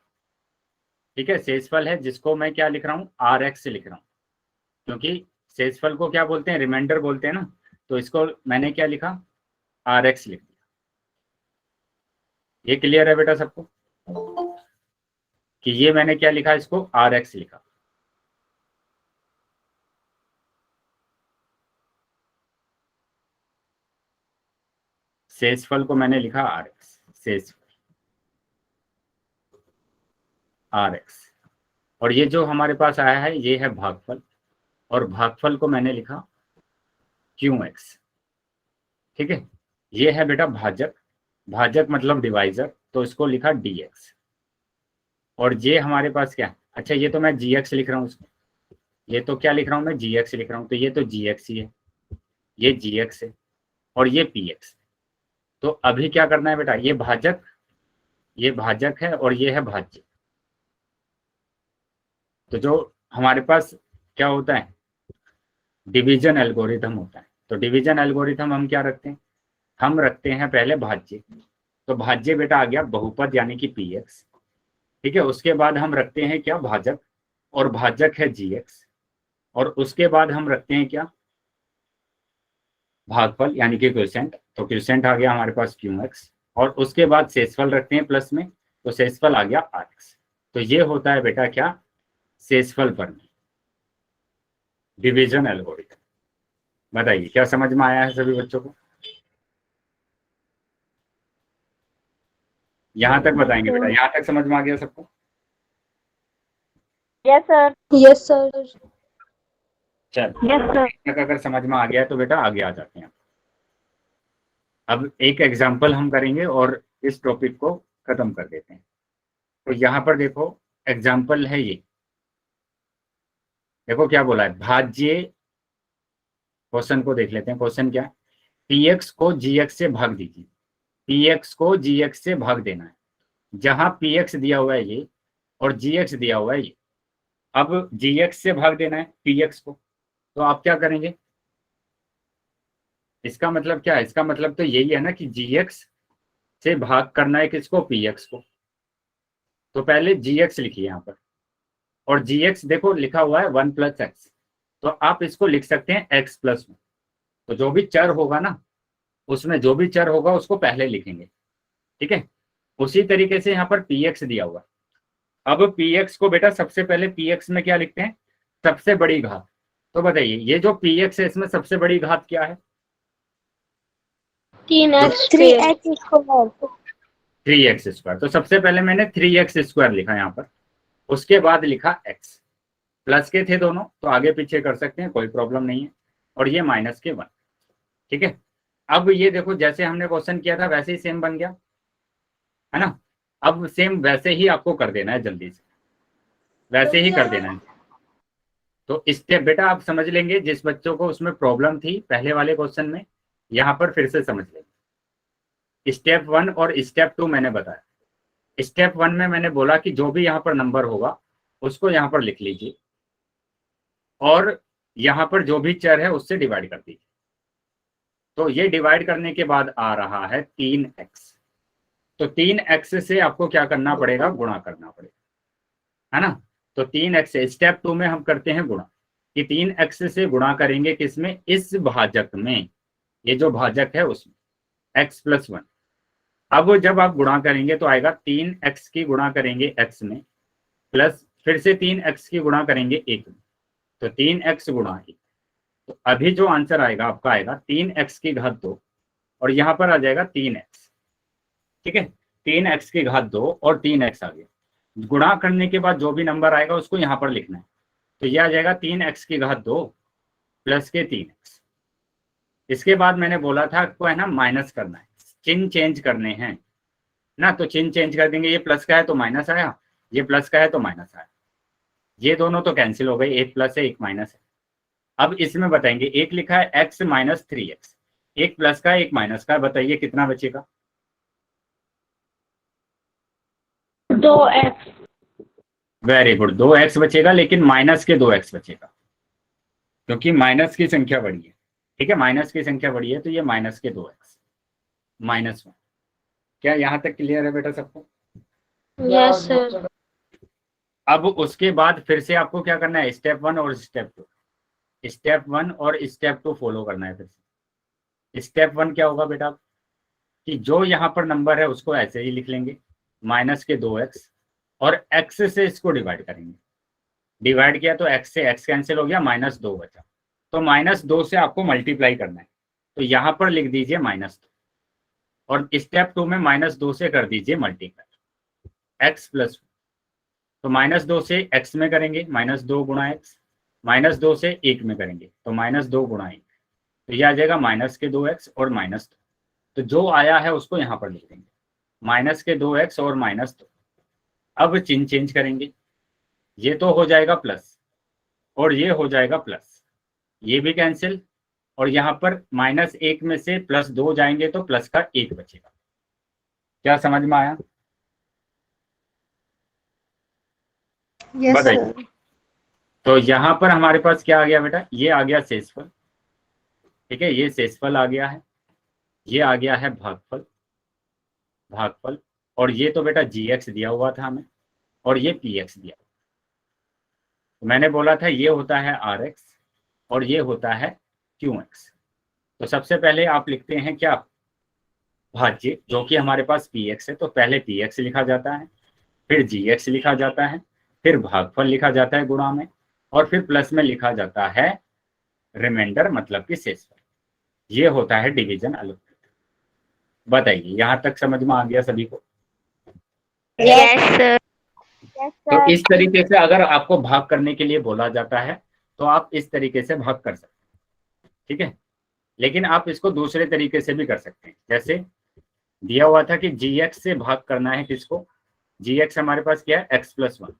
ठीक है, शेषफल है जिसको मैं क्या लिख रहा हूँ? आर एक्स लिख रहा हूँ, क्योंकि शेषफल को क्या बोलते हैं? रिमाइंडर बोलते हैं ना। तो इसको मैंने क्या लिखा? आर एक्स लिख दिया। ये क्लियर है बेटा सबको कि ये मैंने क्या लिखा? इसको आर एक्स लिखा। शेषफल को मैंने लिखा आर एक्स, शेषफल आर एक्स। और ये जो हमारे पास आया है ये है भागफल, और भागफल को मैंने लिखा क्यू एक्स। ठीक है, ये है बेटा भाजक, भाजक मतलब डिवाइजर, तो इसको लिखा डी एक्स। और ये हमारे पास क्या है? अच्छा ये तो मैं जी एक्स लिख रहा हूँ इसको, ये तो क्या लिख रहा हूँ मैं? जी एक्स लिख रहा हूँ, तो ये तो जी एक्स ही है, ये जी एक्स है और ये पी एक्स। तो अभी क्या करना है बेटा? ये भाजक है और ये है भाज्य। तो जो हमारे पास क्या होता है? डिवीजन एल्गोरिथम होता है। तो डिवीजन एल्गोरिथम हम क्या रखते हैं? हम रखते हैं पहले भाज्य। तो भाज्य बेटा आ गया बहुपद यानी कि पी एक्स। ठीक है, उसके बाद हम रखते हैं क्या? भाजक, और भाजक है जी एक्स। और उसके बाद हम रखते हैं क्या? भागफल यानी कि क्वोशिएंट। तो क्वोशिएंट आ गया हमारे पास क्यू एक्स, और उसके बाद शेषफल रखते हैं प्लस में, तो शेषफल आ गया आर एक्स। तो ये होता है बेटा क्या? शेषफल पर डिवीजन एल्गोरिथम। बताइए क्या समझ में आया है सभी बच्चों को? यहाँ तक बताएंगे बेटा, यहाँ तक समझ में आ गया सबको? Yes sir. Yes sir. चल यस सर। तक अगर समझ में आ गया तो बेटा आगे आ जाते हैं। अब एक एग्जाम्पल हम करेंगे और इस टॉपिक को खत्म कर देते हैं। तो यहाँ पर देखो एग्जाम्पल है ये, देखो क्या बोला है? भाज्य, क्वेश्चन को देख लेते हैं। क्वेश्चन क्या है? पी एक्स को जी एक्स से भाग दीजिए, पी एक्स को जी एक्स से भाग देना है। जहां पी एक्स दिया हुआ है ये और जी एक्स दिया हुआ है ये, अब जी एक्स से भाग देना है पी एक्स को, तो आप क्या करेंगे? इसका मतलब क्या है? इसका मतलब तो यही है ना कि जी एक्स से भाग करना है किसको? पी एक्स को। तो पहले जी एक्स लिखिए यहाँ पर, और जी एक्स देखो लिखा हुआ है 1 + x, तो आप इसको लिख सकते हैं x + 1। तो जो भी चर होगा ना, उसमें जो भी चर होगा उसको पहले लिखेंगे। ठीक है, उसी तरीके से यहाँ पर पी एक्स दिया हुआ है, अब px को बेटा सबसे पहले px में क्या लिखते हैं, सबसे बड़ी घात। तो बताइए ये जो px है इसमें सबसे बड़ी घात क्या है? 3x 3x square. 3x²। तो सबसे पहले मैंने 3x² लिखा यहाँ पर, उसके बाद लिखा x, प्लस के थे दोनों तो आगे पीछे कर सकते हैं, कोई प्रॉब्लम नहीं है, और ये -1। ठीक है, अब ये देखो जैसे हमने क्वेश्चन किया था वैसे ही सेम बन गया है ना। अब सेम वैसे ही आपको कर देना है, जल्दी से वैसे ही कर देना है। तो स्टेप बेटा आप समझ लेंगे, जिस बच्चों को उसमें प्रॉब्लम थी पहले वाले क्वेश्चन में, यहाँ पर फिर से समझ लेंगे। स्टेप 1 और स्टेप 2 मैंने बताया। स्टेप 1 में मैंने बोला कि जो भी यहाँ पर नंबर होगा उसको यहाँ पर लिख लीजिए, और यहाँ पर जो भी चर है उससे डिवाइड कर दीजिए। तो ये डिवाइड करने के बाद आ रहा है 3x। तो 3x से आपको क्या करना पड़ेगा, गुणा करना पड़ेगा, है ना। तो 3x, स्टेप 2 में हम करते हैं गुणा, कि 3x से गुणा करेंगे किसमें, इस भाजक में, ये जो भाजक है उसमें x + 1। अब जब आप गुणा करेंगे तो आएगा 3x की गुणा करेंगे x में, प्लस फिर से 3x की गुणा करेंगे 1 में, तो 3x गुणा 1। तो अभी जो आंसर आएगा आपका आएगा 3x की घात 2, और यहाँ पर आ जाएगा 3x। ठीक है, 3x की घात 2 और 3x आ गया। गुणा करने के बाद जो भी नंबर आएगा उसको यहाँ पर लिखना है। तो यह आ जाएगा 3x की घात 2 प्लस के 3x। इसके बाद मैंने बोला था आपको है ना माइनस करना है, चिन्ह चेंज करने हैं ना, तो चिन्ह चेंज कर देंगे। ये प्लस का है तो माइनस आया, ये प्लस का है तो माइनस आया, ये दोनों तो कैंसिल हो गए, एक प्लस है एक माइनस है। अब इसमें बताएंगे, एक लिखा है x - 3x, एक प्लस का एक माइनस का, बताइए कितना बचेगा? 2x। वेरी गुड, 2x बचेगा, लेकिन माइनस के 2x बचेगा, क्योंकि माइनस की संख्या बड़ी है। ठीक है, माइनस की संख्या बड़ी है तो ये माइनस के 2x -1। क्या यहाँ तक क्लियर है बेटा सबको? Yes sir. अब उसके बाद फिर से आपको क्या करना है, स्टेप 1 और स्टेप 2, स्टेप 1 और स्टेप 2 फॉलो करना है। फिर से स्टेप 1 क्या होगा बेटा, कि जो यहाँ पर नंबर है उसको ऐसे ही लिख लेंगे, माइनस के 2x, और x से इसको डिवाइड करेंगे। डिवाइड किया तो x से x कैंसिल हो गया, -2 बचा, तो -2 से आपको मल्टीप्लाई करना है। तो यहाँ पर लिख दीजिए -2, और स्टेप 2 में -2 से कर दीजिए मल्टीप्लाई, x + 1। तो -2 से x में करेंगे, -2 गुणा x, -2 से 1 में करेंगे तो -2 गुणा 1, तो यह आ जाएगा माइनस के 2x और -2। तो जो आया है उसको यहाँ पर लिख देंगे, माइनस के 2x और -2। अब चिन्ह चेंज करेंगे, ये तो हो जाएगा प्लस और ये हो जाएगा प्लस, ये भी कैंसिल, और यहाँ पर -1 में से +2 जाएंगे तो प्लस का 1 बचेगा। क्या समझ में आया? यस बताइए। सर। तो यहाँ पर हमारे पास क्या आ गया बेटा, ये आ गया शेषफल। ठीक है, ये शेषफल आ गया है, ये आ गया है भागफल, भागफल, और ये तो बेटा gx दिया हुआ था हमें, और ये px दिया। तो मैंने बोला था ये होता है rx और ये होता है qx। तो सबसे पहले आप लिखते हैं क्या, भाज्य, जो कि हमारे पास px है, तो पहले px लिखा जाता है, फिर gx लिखा जाता है, फिर भागफल लिखा जाता है गुणा में, और फिर प्लस में लिखा जाता है रिमाइंडर, मतलब कि शेषफल। ये होता है डिवीजन अलग। बताइए यहाँ तक समझ में आ गया सभी को? Yes sir. तो इस तरीके से अगर आपको भाग करने के लिए बोला जाता है तो आप इस तरीके से भाग कर सकते हैं। ठीक है, लेकिन आप इसको दूसरे तरीके से भी कर सकते हैं। जैसे दिया हुआ था कि gx से भाग करना है किसको, gx हमारे पास क्या है x + 1,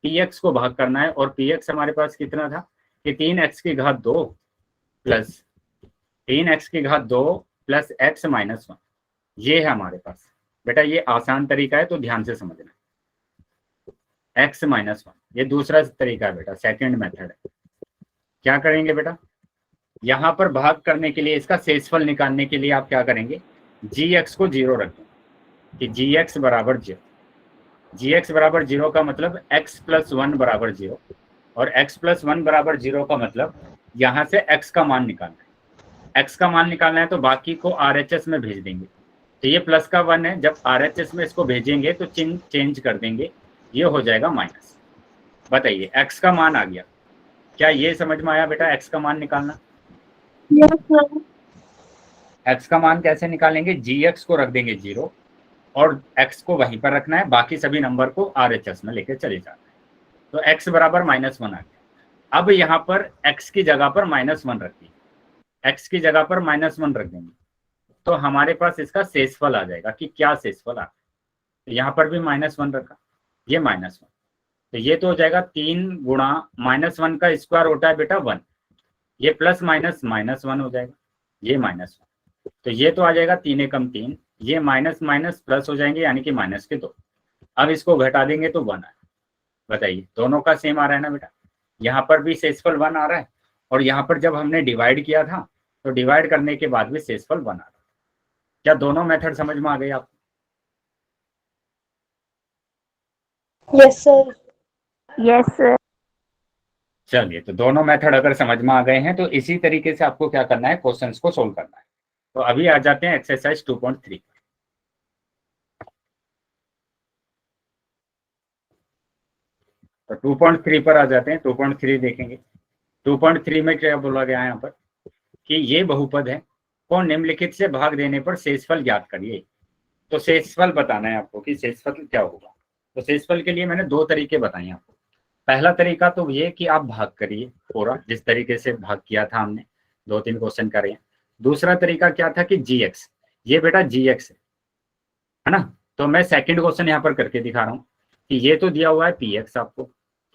px को भाग करना है, और px हमारे पास कितना था कि 3x की घात 2 प्लस 3x की घात 2 प्लस x - 1, ये है हमारे पास। बेटा ये आसान तरीका है तो ध्यान से समझना, x - 1, ये दूसरा तरीका है बेटा, सेकंड मेथड है। क्या करेंगे बेटा, यहाँ पर भाग करने के लिए, इसका शेषफल निकालने के लिए आप क्या करेंगे, gx को 0 रखें, कि gx बराबर 0। gx बराबर 0 का मतलब x + 1 बराबर 0, और x + 1 बराबर 0 का मतलब यहाँ से x का मान निकालना है। x का मान निकालना है तो बाकी को RHS में भेज देंगे। तो ये प्लस का 1 है, जब RHS में इसको भेजेंगे तो चिन्ह चेंज कर देंगे, ये हो जाएगा माइनस। बताइए x का मान आ गया, क्या ये समझ में आया बेटा x का मान निकालना? Yes sir. x का मान कैसे निकालेंगे? gx को रख देंगे 0 और x को वहीं पर रखना है, बाकी सभी नंबर को RHS में लेके चले जाना है। तो x बराबर -1 आ गया। अब यहाँ पर x की जगह पर -1 रख दिए, x की जगह पर -1 रख देंगे तो हमारे पास इसका शेषफल आ जाएगा कि क्या शेषफल आ। तो यहाँ पर भी -1 रखा, ये -1, तो ये तो हो जाएगा 3 गुणा -1 का स्क्वायर होता है बेटा 1, ये प्लस माइनस -1 हो जाएगा, ये -1, तो ये तो आ जाएगा 3 एकम 3, ये माइनस माइनस प्लस हो जाएंगे यानी कि -2। अब इसको घटा देंगे तो 1 आए। बताइए दोनों का सेम आ रहा है ना बेटा, यहाँ पर भी शेषफल 1 आ रहा है और यहाँ पर जब हमने डिवाइड किया था तो डिवाइड करने के बाद भी शेषफल 1 आ रहा है। क्या दोनों मेथड समझ में आ गए आपको? Yes sir. Yes sir. चलिए, तो दोनों मेथड अगर समझ में आ गए हैं तो इसी तरीके से आपको क्या करना है, क्वेश्चंस को सोल्व करना है। तो अभी आ जाते हैं एक्सरसाइज 2.3। तो 2.3 पर आ जाते हैं। 2.3 देखेंगे। 2.3 में क्या बोला गया है यहाँ पर कि ये बहुपद है को निम्नलिखित से भाग देने पर शेषफल ज्ञात करिए। तो शेषफल बताना है आपको कि शेषफल क्या होगा। तो शेषफल के लिए मैंने 2 तरीके बताए आपको। पहला तरीका तो ये कि आप भाग करिए पूरा, जिस तरीके से भाग किया था हमने 2-3 क्वेश्चन करे। दूसरा तरीका क्या था कि gx, ये बेटा gx है ना। तो मैं सेकंड क्वेश्चन यहाँ पर करके दिखा रहा हूँ कि ये तो दिया हुआ है px, आपको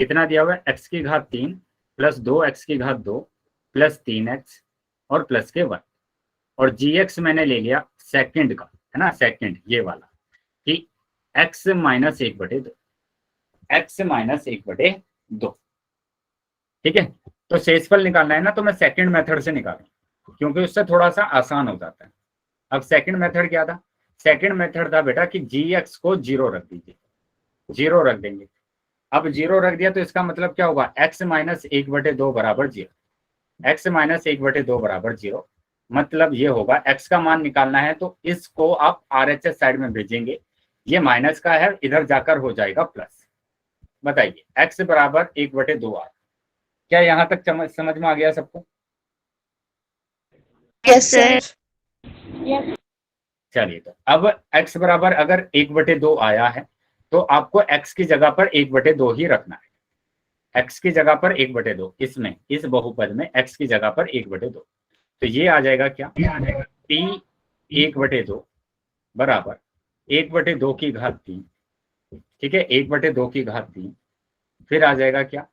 कितना दिया हुआ है x की घात 3 प्लस 2x की घात 2 प्लस 3x और प्लस के 1, और gx मैंने ले लिया सेकंड का, है ना, सेकंड ये वाला कि x माइनस 1/2, x माइनस 1/2। ठीक है, तो शेषफल निकालना है ना, तो मैं सेकंड मेथड से निकालूं क्योंकि उससे थोड़ा सा आसान हो जाता है। अब सेकंड मेथड क्या था? सेकंड मेथड था बेटा कि gx को 0 रख दीजिए, 0 रख देंगे। अब 0 रख दिया तो इसका मतलब क्या होगा, x माइनस 1/2 बराबर 0, x माइनस 1/2 बराबर 0, मतलब ये होगा x का मान निकालना है तो इसको आप RHS साइड में भेजेंगे, ये माइनस का है इधर जाकर हो जाएगा प्लस। बताइए x बराबर 1/2 आ। क्या यहाँ तक समझ में आ गया सबको? Yes sir. चलिए, तो अब x बराबर अगर 1/2 आया है तो आपको x की जगह पर 1/2 ही रखना है, x की जगह पर 1/2, इसमें इस बहुपद में x की जगह पर 1/2। तो ये आ जाएगा क्या, p 1/2 बराबर 1/2 की घात 3, ठीक है, 1/2 की घात 3, फिर आ जाएगा क्या,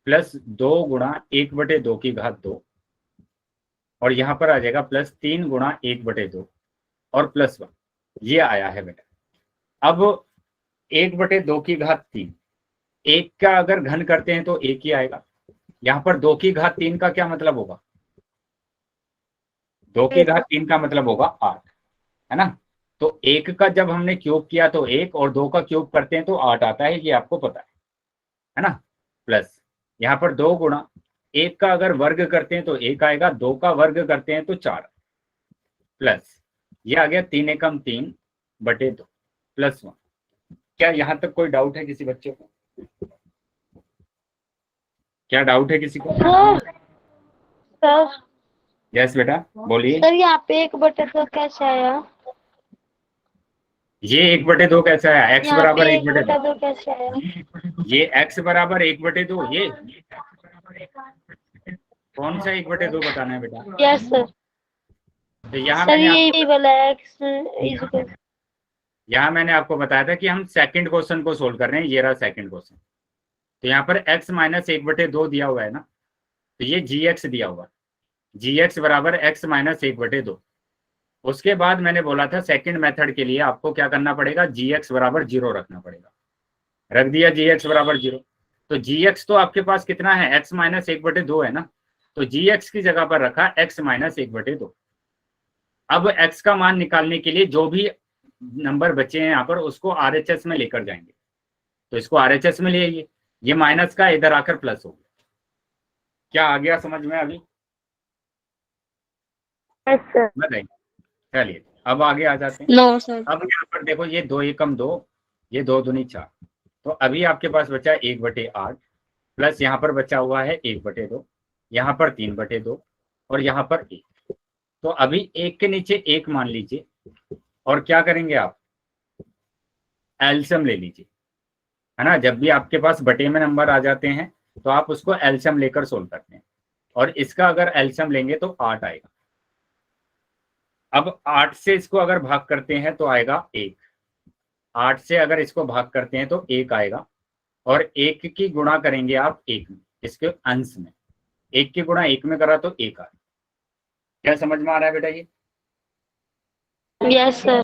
प्लस 2 गुणा 1/2 की घात 2, और यहाँ पर आ जाएगा प्लस 3 गुणा 1/2 और प्लस 1, ये आया है बेटा। अब 1/2 की घात 3, 1 का अगर घन करते हैं तो 1 ही आएगा। यहाँ पर 2 की घात 3 का क्या मतलब होगा, 2 की घात 3 का मतलब होगा 8, है ना। तो 1 का जब हमने क्यूब किया तो 1, और 2 का क्यूब करते हैं तो 8 आता है, ये आपको पता है ना। प्लस यहाँ पर 2 गुणा 1 का अगर वर्ग करते हैं तो 1 आएगा, 2 का वर्ग करते हैं तो 4, प्लस ये आ गया 3 एकम 3/2 प्लस 1। क्या यहाँ तक कोई डाउट है किसी बच्चे को? क्या डाउट है किसी को? सर यस बेटा बोलिए। सर यहाँ पे 1/2 कैसे आया? ये 1/2 कैसा है, x बराबर 1/2, 1/2 कैसे आया? ये x बराबर 1/2, ये कौन सा 1/2 बताना है बेटा? Yes sir. तो यहाँ सर मैंने ये वाला x यहाँ मैंने आपको बताया था कि हम सेकंड क्वेश्चन को सोल्व कर रहे हैं, ये रहा सेकंड क्वेश्चन। तो यहाँ पर x माइनस 1/2 दिया हुआ है ना, तो ये gx दिया हुआ, gx बराबर x माइनस 1/2। उसके बाद मैंने बोला था सेकंड मेथड के लिए आपको क्या करना पड़ेगा, gx बराबर 0 रखना पड़ेगा, रख दिया gx बराबर 0। तो gx तो आपके पास कितना है, x माइनस 1/2 है ना, तो gx की जगह पर रखा x माइनस 1/2। अब x का मान निकालने के लिए जो भी नंबर बचे हैं यहाँ पर उसको RHS में लेकर जाएंगे, तो इसको RHS में ले आइए, ये माइनस का इधर आकर प्लस हो गया। क्या आ गया समझ में अभी? बताइए। चलिए अब आगे आ जाते हैं। No sir. अब यहाँ पर देखो ये 2 एकम 2, ये 2 दूनी 4, तो अभी आपके पास बचा 1/8 प्लस यहाँ पर बचा हुआ है 1/2, यहाँ पर 3/2 और यहाँ पर 1। तो अभी 1 के नीचे 1 मान लीजिए और क्या करेंगे आप, एलसीएम ले लीजिए, है ना। जब भी आपके पास बटे में नंबर आ जाते हैं तो आप उसको एलसीएम लेकर सोल्व करते हैं, और इसका अगर एलसीएम लेंगे तो 8 आएगा। अब 8 से इसको अगर भाग करते हैं तो आएगा 1, 8 से अगर इसको भाग करते हैं तो 1 आएगा, और 1 की गुणा करेंगे आप 1 में, इसके अंश में 1 की गुणा 1 में करा तो 1 आएगा। क्या समझ में आ रहा है बेटा ये? Yes sir.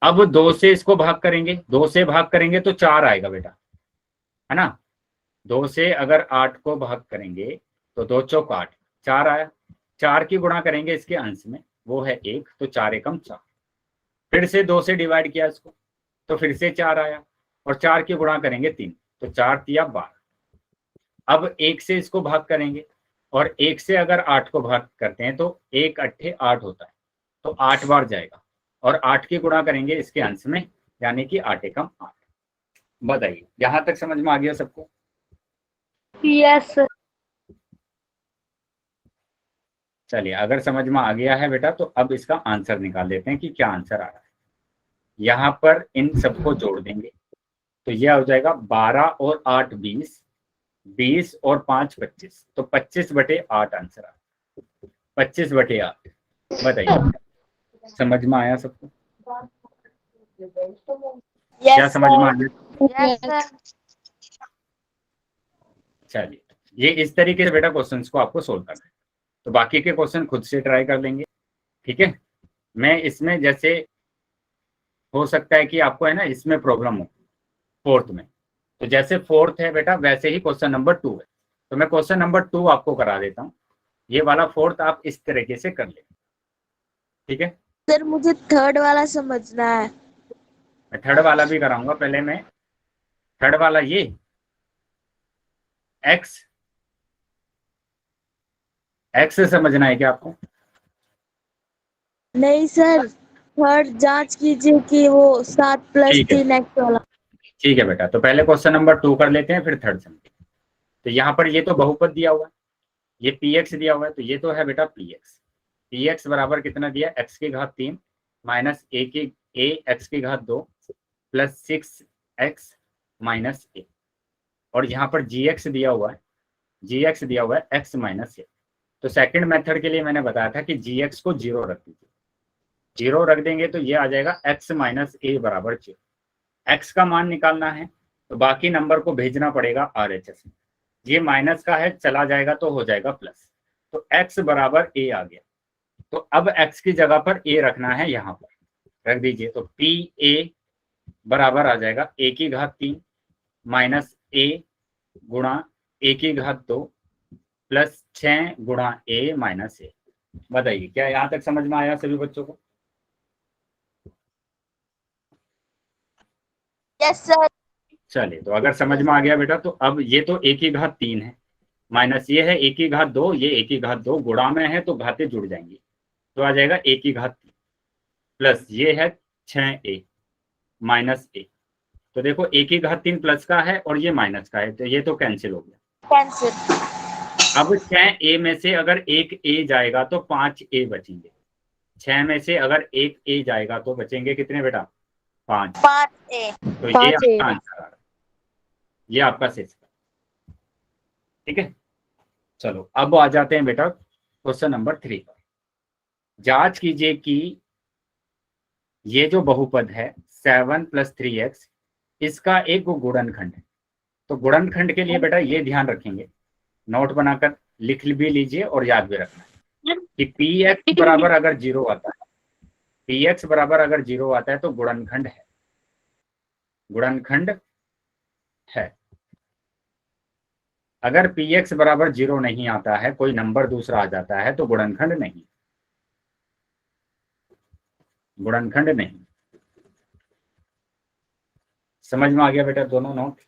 अब 2 से इसको भाग करेंगे, 2 से भाग करेंगे तो 4 आएगा बेटा, है ना। 2 से अगर 8 को भाग करेंगे तो 2 चौक 8, 4 आया। 4 की गुणा करेंगे इसके अंश में, वो है 1, तो 4 एकम 4। फिर से 2 से डिवाइड किया इसको तो फिर से 4 आया, और 4 की गुणा करेंगे 3, तो 4 तिया 12। अब 1 से इसको भाग करेंगे, और 1 से अगर 8 को भाग करते हैं तो 1 अट्ठे 8 होता है, तो 8 बार जाएगा, और 8 की गुणा करेंगे इसके अंश में, यानी कि 8 एकम 8। बताइए यहां तक समझ में आ गया सबको? Yes sir. चलिए, अगर समझ में आ गया है बेटा तो अब इसका आंसर निकाल लेते हैं कि क्या आंसर आ रहा है। यहाँ पर इन सबको जोड़ देंगे तो यह हो जाएगा 12 और 8 20, 20 और 5 25, तो 25/8 आंसर आ रहा है। 25/8। बताइए समझ में आया सबको? क्या समझ में आ गया? Yes, sir. चलिए, ये इस तरीके से बेटा क्वेश्चंस को आपको सोल्व करना है। तो बाकी के क्वेश्चन खुद से ट्राई कर लेंगे, ठीक है। मैं इसमें जैसे हो सकता है कि आपको है ना इसमें प्रॉब्लम हो फोर्थ में, तो जैसे फोर्थ है बेटा वैसे ही क्वेश्चन नंबर 2 है, तो मैं क्वेश्चन नंबर 2 आपको करा देता हूँ। ये वाला फोर्थ आप इस तरीके से कर ले, ठीक है। सर मुझे थर्ड वाला समझना है। मैं थर्ड वाला भी कराऊंगा, पहले मैं थर्ड वाला ये एक्स समझना है क्या आपको? नहीं सर, थर्ड जांच कीजिए कि वो 7 + ठीक है। 3 एक्स वाला। ठीक है बेटा, तो पहले क्वेश्चन नंबर 2 कर लेते हैं, फिर थर्ड समझेंगे। तो यहाँ पर ये तो बहुपद दिया हुआ है, ये px दिया हुआ है, तो ये तो है बेटा px बराबर कितना दिया, x की घात 3 माइनस x की घात 2 प्लस 6x माइनस a, और यहाँ पर gx दिया हुआ है, x माइनस a। तो सेकंड मेथड के लिए मैंने बताया था कि gx को 0 रख दीजिए, 0 रख देंगे तो ये आ जाएगा x माइनस a बराबर 0। x का मान निकालना है तो बाकी नंबर को भेजना पड़ेगा RHS में, ये माइनस का है चला जाएगा तो हो जाएगा प्लस, तो x बराबर a आ गया। तो अब x की जगह पर a रखना है, यहाँ पर रख दीजिए, तो pa बराबर आ जाएगा a की घात 3 माइनस a गुणा a की घात 2 प्लस 6 गुणा a माइनस a। बताइए क्या यहाँ तक समझ में आया सभी बच्चों को? Yes sir. चलिए, तो अगर समझ में आ गया बेटा तो अब ये तो a की घात 3 है माइनस ये है a की घात 2, ये a की घात 2 गुणा में है तो घातें जुड़ जाएंगी, तो आ जाएगा a की घात 3 प्लस ये है 6a माइनस a। तो देखो a की घात 3 प्लस का है और ये माइनस का है, तो ये तो कैंसिल हो गया। कैंसिल। अब 6a में से अगर एक a जाएगा तो 5a बचेंगे, 6 में से अगर एक a जाएगा तो बचेंगे कितने बेटा, 5। 5a। तो ये आपका आंसर आ रहा है, ये आपका शेष का, ठीक है। चलो अब आ जाते हैं बेटा क्वेश्चन नंबर 3 पर। जांच कीजिए कि ये जो बहुपद है 7 + 3x, इसका एक गुणनखंड है। तो गुणनखंड के लिए बेटा ये ध्यान रखेंगे, नोट बनाकर लिख भी लीजिए और याद भी रखना है कि px बराबर अगर 0 आता है, px बराबर अगर 0 आता है तो गुणनखंड है, गुणनखंड है। अगर px बराबर 0 नहीं आता है, कोई नंबर दूसरा आ जाता है तो गुणनखंड नहीं, गुणनखंड नहीं। समझ में आ गया बेटा दोनों नोट?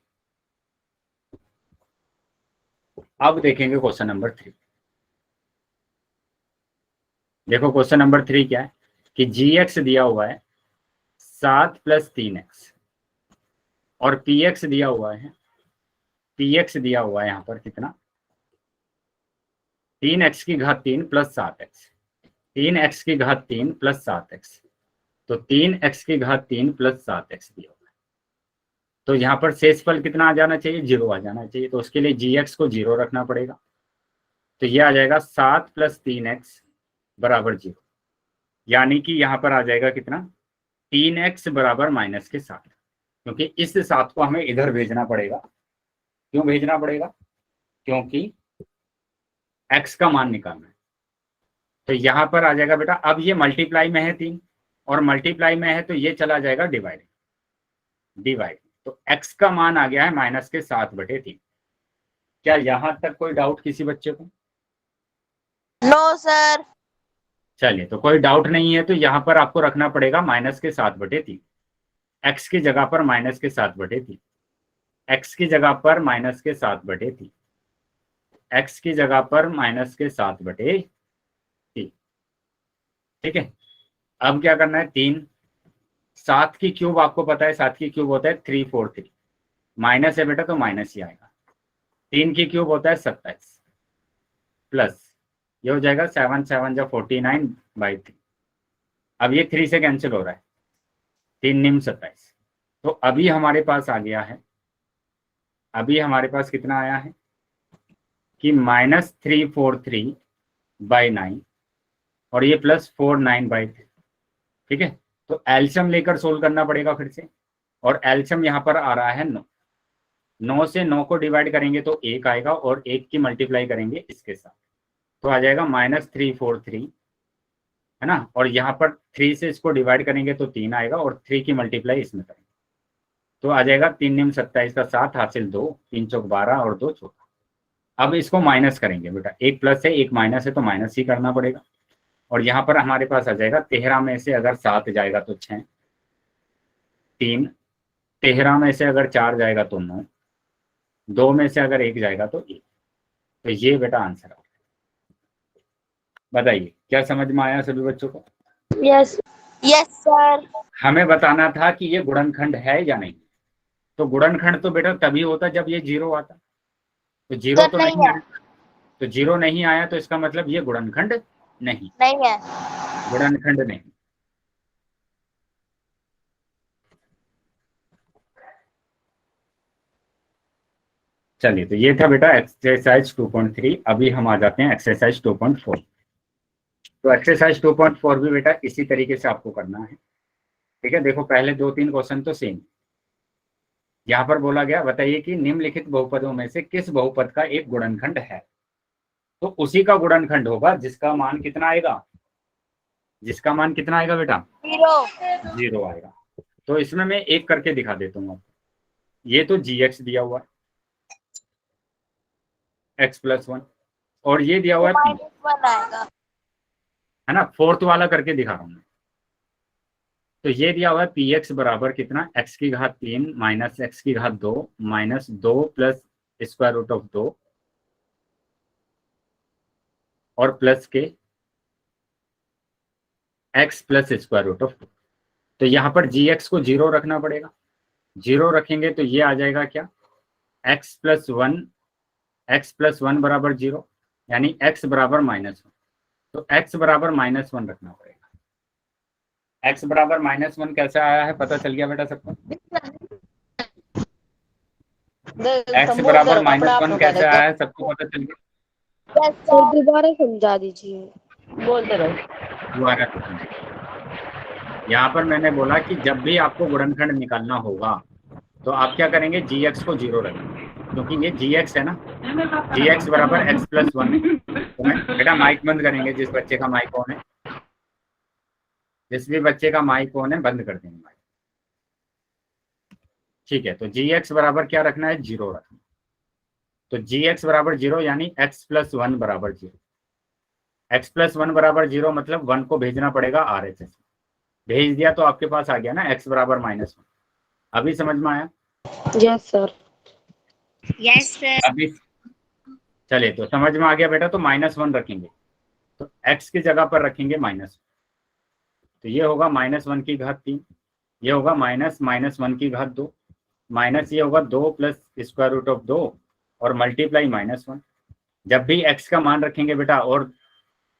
अब देखेंगे क्वेश्चन नंबर 3। देखो क्वेश्चन नंबर 3 क्या है कि gx दिया हुआ है 7 + 3x, और पी एक्स दिया हुआ है, पी एक्स दिया हुआ है यहाँ पर कितना, 3x की घात 3 प्लस 7x, 3x की घात 3 प्लस 7x, तो 3x की घात 3 प्लस 7x दिया हुआ है। तो यहाँ पर शेषफल कितना आ जाना चाहिए, 0 आ जाना चाहिए। तो उसके लिए gx को 0 रखना पड़ेगा। तो ये आ जाएगा 7 प्लस 3x बराबर 0, यानी कि यहाँ पर आ जाएगा कितना, 3x बराबर माइनस के 7, क्योंकि इस 7 को हमें इधर भेजना पड़ेगा। क्यों भेजना पड़ेगा, क्योंकि x का मान निकालना है। तो यहाँ पर आ जाएगा बेटा, अब ये मल्टीप्लाई में है 3 और मल्टीप्लाई में है, तो ये चला जाएगा डिवाइड, तो x का मान आ गया है माइनस के 7/3। क्या यहां तक कोई डाउट किसी बच्चे को? No sir. चलिए, तो कोई डाउट नहीं है, तो यहाँ पर आपको रखना पड़ेगा माइनस के 7/3, x की जगह पर माइनस के 7/3, x की जगह पर माइनस के 7/3, x की जगह पर माइनस के 7/3। ठीक है, अब क्या करना है, 3 7 की क्यूब आपको पता है, 7 की क्यूब होता है 343, माइनस है बेटा तो माइनस ही आएगा। 3 की क्यूब होता है 27 प्लस ये हो जाएगा 7 7 जा 49/3। अब ये 3 से कैंसिल हो रहा है, 3 निम 27। तो अभी हमारे पास आ गया है, अभी हमारे पास कितना आया है कि -343/9 और ये +49/3। ठीक है, तो एल्शियम लेकर सोल्व करना पड़ेगा फिर से, और एल्शियम यहाँ पर आ रहा है 9। 9 से 9 को डिवाइड करेंगे तो 1 आएगा, और 1 की मल्टीप्लाई करेंगे इसके साथ, तो आ जाएगा -343, है ना। और यहाँ पर 3 से इसको डिवाइड करेंगे तो 3 आएगा, और 3 की मल्टीप्लाई इसमें करेंगे तो आ जाएगा 3 निम 27 का 7 हासिल 2, 3 चौक 12 और 2 14। अब इसको माइनस करेंगे बेटा, एक प्लस है एक माइनस है तो माइनस ही करना पड़ेगा। और यहाँ पर हमारे पास आ जाएगा 13 में से अगर 7 जाएगा तो 6, 3, 13 में से अगर 4 जाएगा तो 9, 2 में से अगर 1 जाएगा तो 1। तो ये बेटा आंसर आ गया। बताइए क्या समझ में आया सभी बच्चों को? Yes yes sir. हमें बताना था कि ये गुणनखंड है या नहीं। तो गुणनखंड तो बेटा तभी होता जब ये 0 आता, तो 0 सर तो नहीं नहीं है। आया, तो 0 नहीं आया तो इसका मतलब ये गुणनखंड नहीं है। गुणनखंड नहीं। चलिए, तो ये था बेटा एक्सरसाइज 2.3। अभी हम आ जाते हैं एक्सरसाइज 2.4। तो एक्सरसाइज 2.4 भी बेटा इसी तरीके से आपको करना है। ठीक है, देखो पहले 2-3 क्वेश्चन तो सेम। यहाँ पर बोला गया, बताइए कि निम्नलिखित बहुपदों में से किस बहुपद का एक गुणनखंड है। तो उसी का गुणनखंड होगा जिसका मान कितना आएगा, जिसका मान कितना आएगा बेटा, 0 आएगा। तो इसमें मैं एक करके दिखा देता हूँ आपको। ये तो gx दिया हुआ है x+1, और ये दिया हुआ है p, है ना। फोर्थ वाला करके दिखा रहा हूँ मैं। तो ये दिया हुआ है px बराबर कितना, x की घात 3 माइनस x की घात 2 minus 2 plus square root of 2 और प्लस के x plus square root of 2। तो यहाँ पर gx को 0 रखना पड़ेगा। 0 रखेंगे तो ये आ जाएगा क्या, x+1 बराबर 0, यानी x बराबर -1। तो x बराबर -1 रखना पड़ेगा। x बराबर -1 कैसे आया है पता चल गया बेटा सबको? x बराबर -1 कैसे आया है सबको पता चल गया? सर दोबारा समझा दीजिए। बोलते रहो। दोबारा यहाँ पर मैंने बोला कि जब भी आपको गुणनखंड निकालना होगा तो आप क्या करेंगे, gx को 0 रखेंगे, क्योंकि ये gx है ना। gx बराबर x+1। तो बेटा माइक बंद करेंगे, जिस बच्चे का माइक ऑन है, जिस भी बच्चे का माइक ऑन है बंद कर देंगे माइक। ठीक है, तो gx बराबर क्या रखना है, 0 रखना। तो gx बराबर 0 यानी x+1 बराबर 0। x+1 बराबर 0 मतलब 1 को भेजना पड़ेगा RHS। भेज दिया तो आपके पास आ गया ना x बराबर -1। अभी समझ में आया? Yes sir. Yes sir. अभी चलिए, तो समझ में आ गया बेटा। तो -1 रखेंगे, तो x की जगह पर रखेंगे -1। तो ये होगा -1 की घात 3, ये होगा -1 की घात 2, माइनस ये होगा 2 प्लस स्क्वायर रूट ऑफ 2 और मल्टीप्लाई -1। जब भी x का मान रखेंगे बेटा और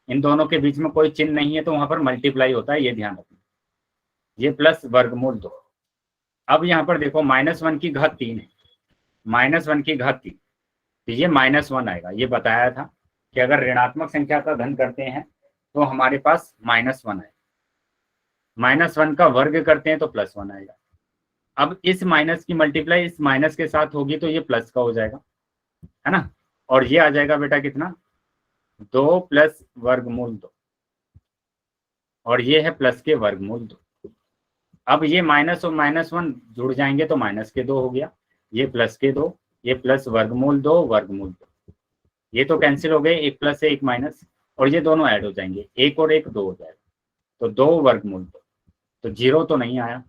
इन दोनों के बीच में कोई चिन्ह नहीं है तो वहां पर मल्टीप्लाई होता है, ये ध्यान रखना। ये प्लस वर्गमूल 2। अब यहाँ पर देखो -1 की घात 3 है, -1 की घात 3, तो ये -1 आएगा। ये बताया था कि अगर ऋणात्मक संख्या का घन करते हैं तो हमारे पास -1 आएगा, -1 का वर्ग करते हैं तो +1 आएगा। अब इस माइनस की मल्टीप्लाई इस माइनस के साथ होगी तो ये प्लस का हो जाएगा, है ना। और ये आ जाएगा बेटा कितना, 2 प्लस वर्गमूल 2, और ये है प्लस के वर्गमूल 2। अब ये माइनस और -1 जुड़ जाएंगे तो माइनस के 2 हो गया, ये प्लस के 2, ये प्लस वर्गमूल 2 वर्गमूल 2, ये तो कैंसिल हो गए, एक प्लस है एक माइनस, और ये दोनों ऐड हो जाएंगे, एक और एक 2 हो जाएगा, तो 2 वर्गमूल 2। तो 0 तो नहीं आया।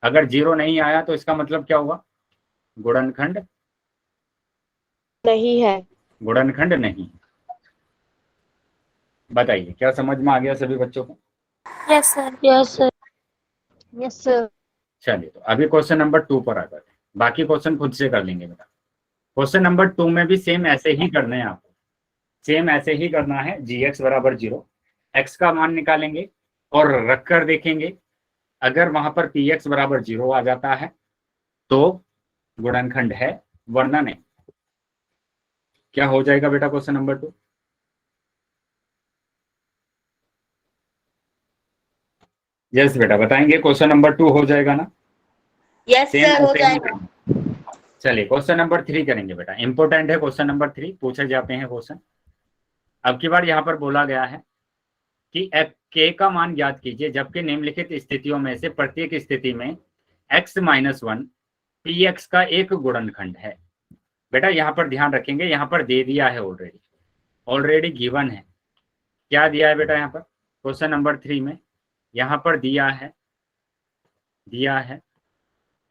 अगर 0 नहीं आया तो इसका मतलब क्या होगा, गुणनखंड नहीं है। गुणनखंड नहीं। बताइए क्या समझ में आ गया सभी बच्चों को? Yes sir. Yes sir. Yes sir. चलिए तो अभी क्वेश्चन नंबर 2 पर आ जाते हैं, बाकी क्वेश्चन खुद से कर लेंगे बेटा। क्वेश्चन नंबर 2 में भी सेम ऐसे ही करना है आपको, सेम ऐसे ही करना है। gx बराबर 0, x का मान निकालेंगे और रख कर देखेंगे, अगर वहां पर px बराबर 0 आ जाता है तो गुणनखंड है, वरना नहीं। क्या हो जाएगा बेटा क्वेश्चन नंबर 2? यस बेटा बताएंगे, क्वेश्चन नंबर 2 हो जाएगा ना? यस सेम सर, हो ऐसे ही जाएगा। करेंगे। चलिए क्वेश्चन नंबर 3 करेंगे बेटा, इंपोर्टेंट है क्वेश्चन नंबर 3, पूछे जाते हैं क्वेश्चन। अब की बार यहाँ पर बोला गया है कि k का मान ज्ञात कीजिए जबकि निम्नलिखित स्थितियों में से प्रत्येक स्थिति में x - 1 px का एक गुणनखंड है। बेटा यहाँ पर ध्यान रखेंगे, यहाँ पर दे दिया है ऑलरेडी गिवन है। क्या दिया है बेटा यहाँ पर क्वेश्चन नंबर 3 में? यहाँ पर दिया है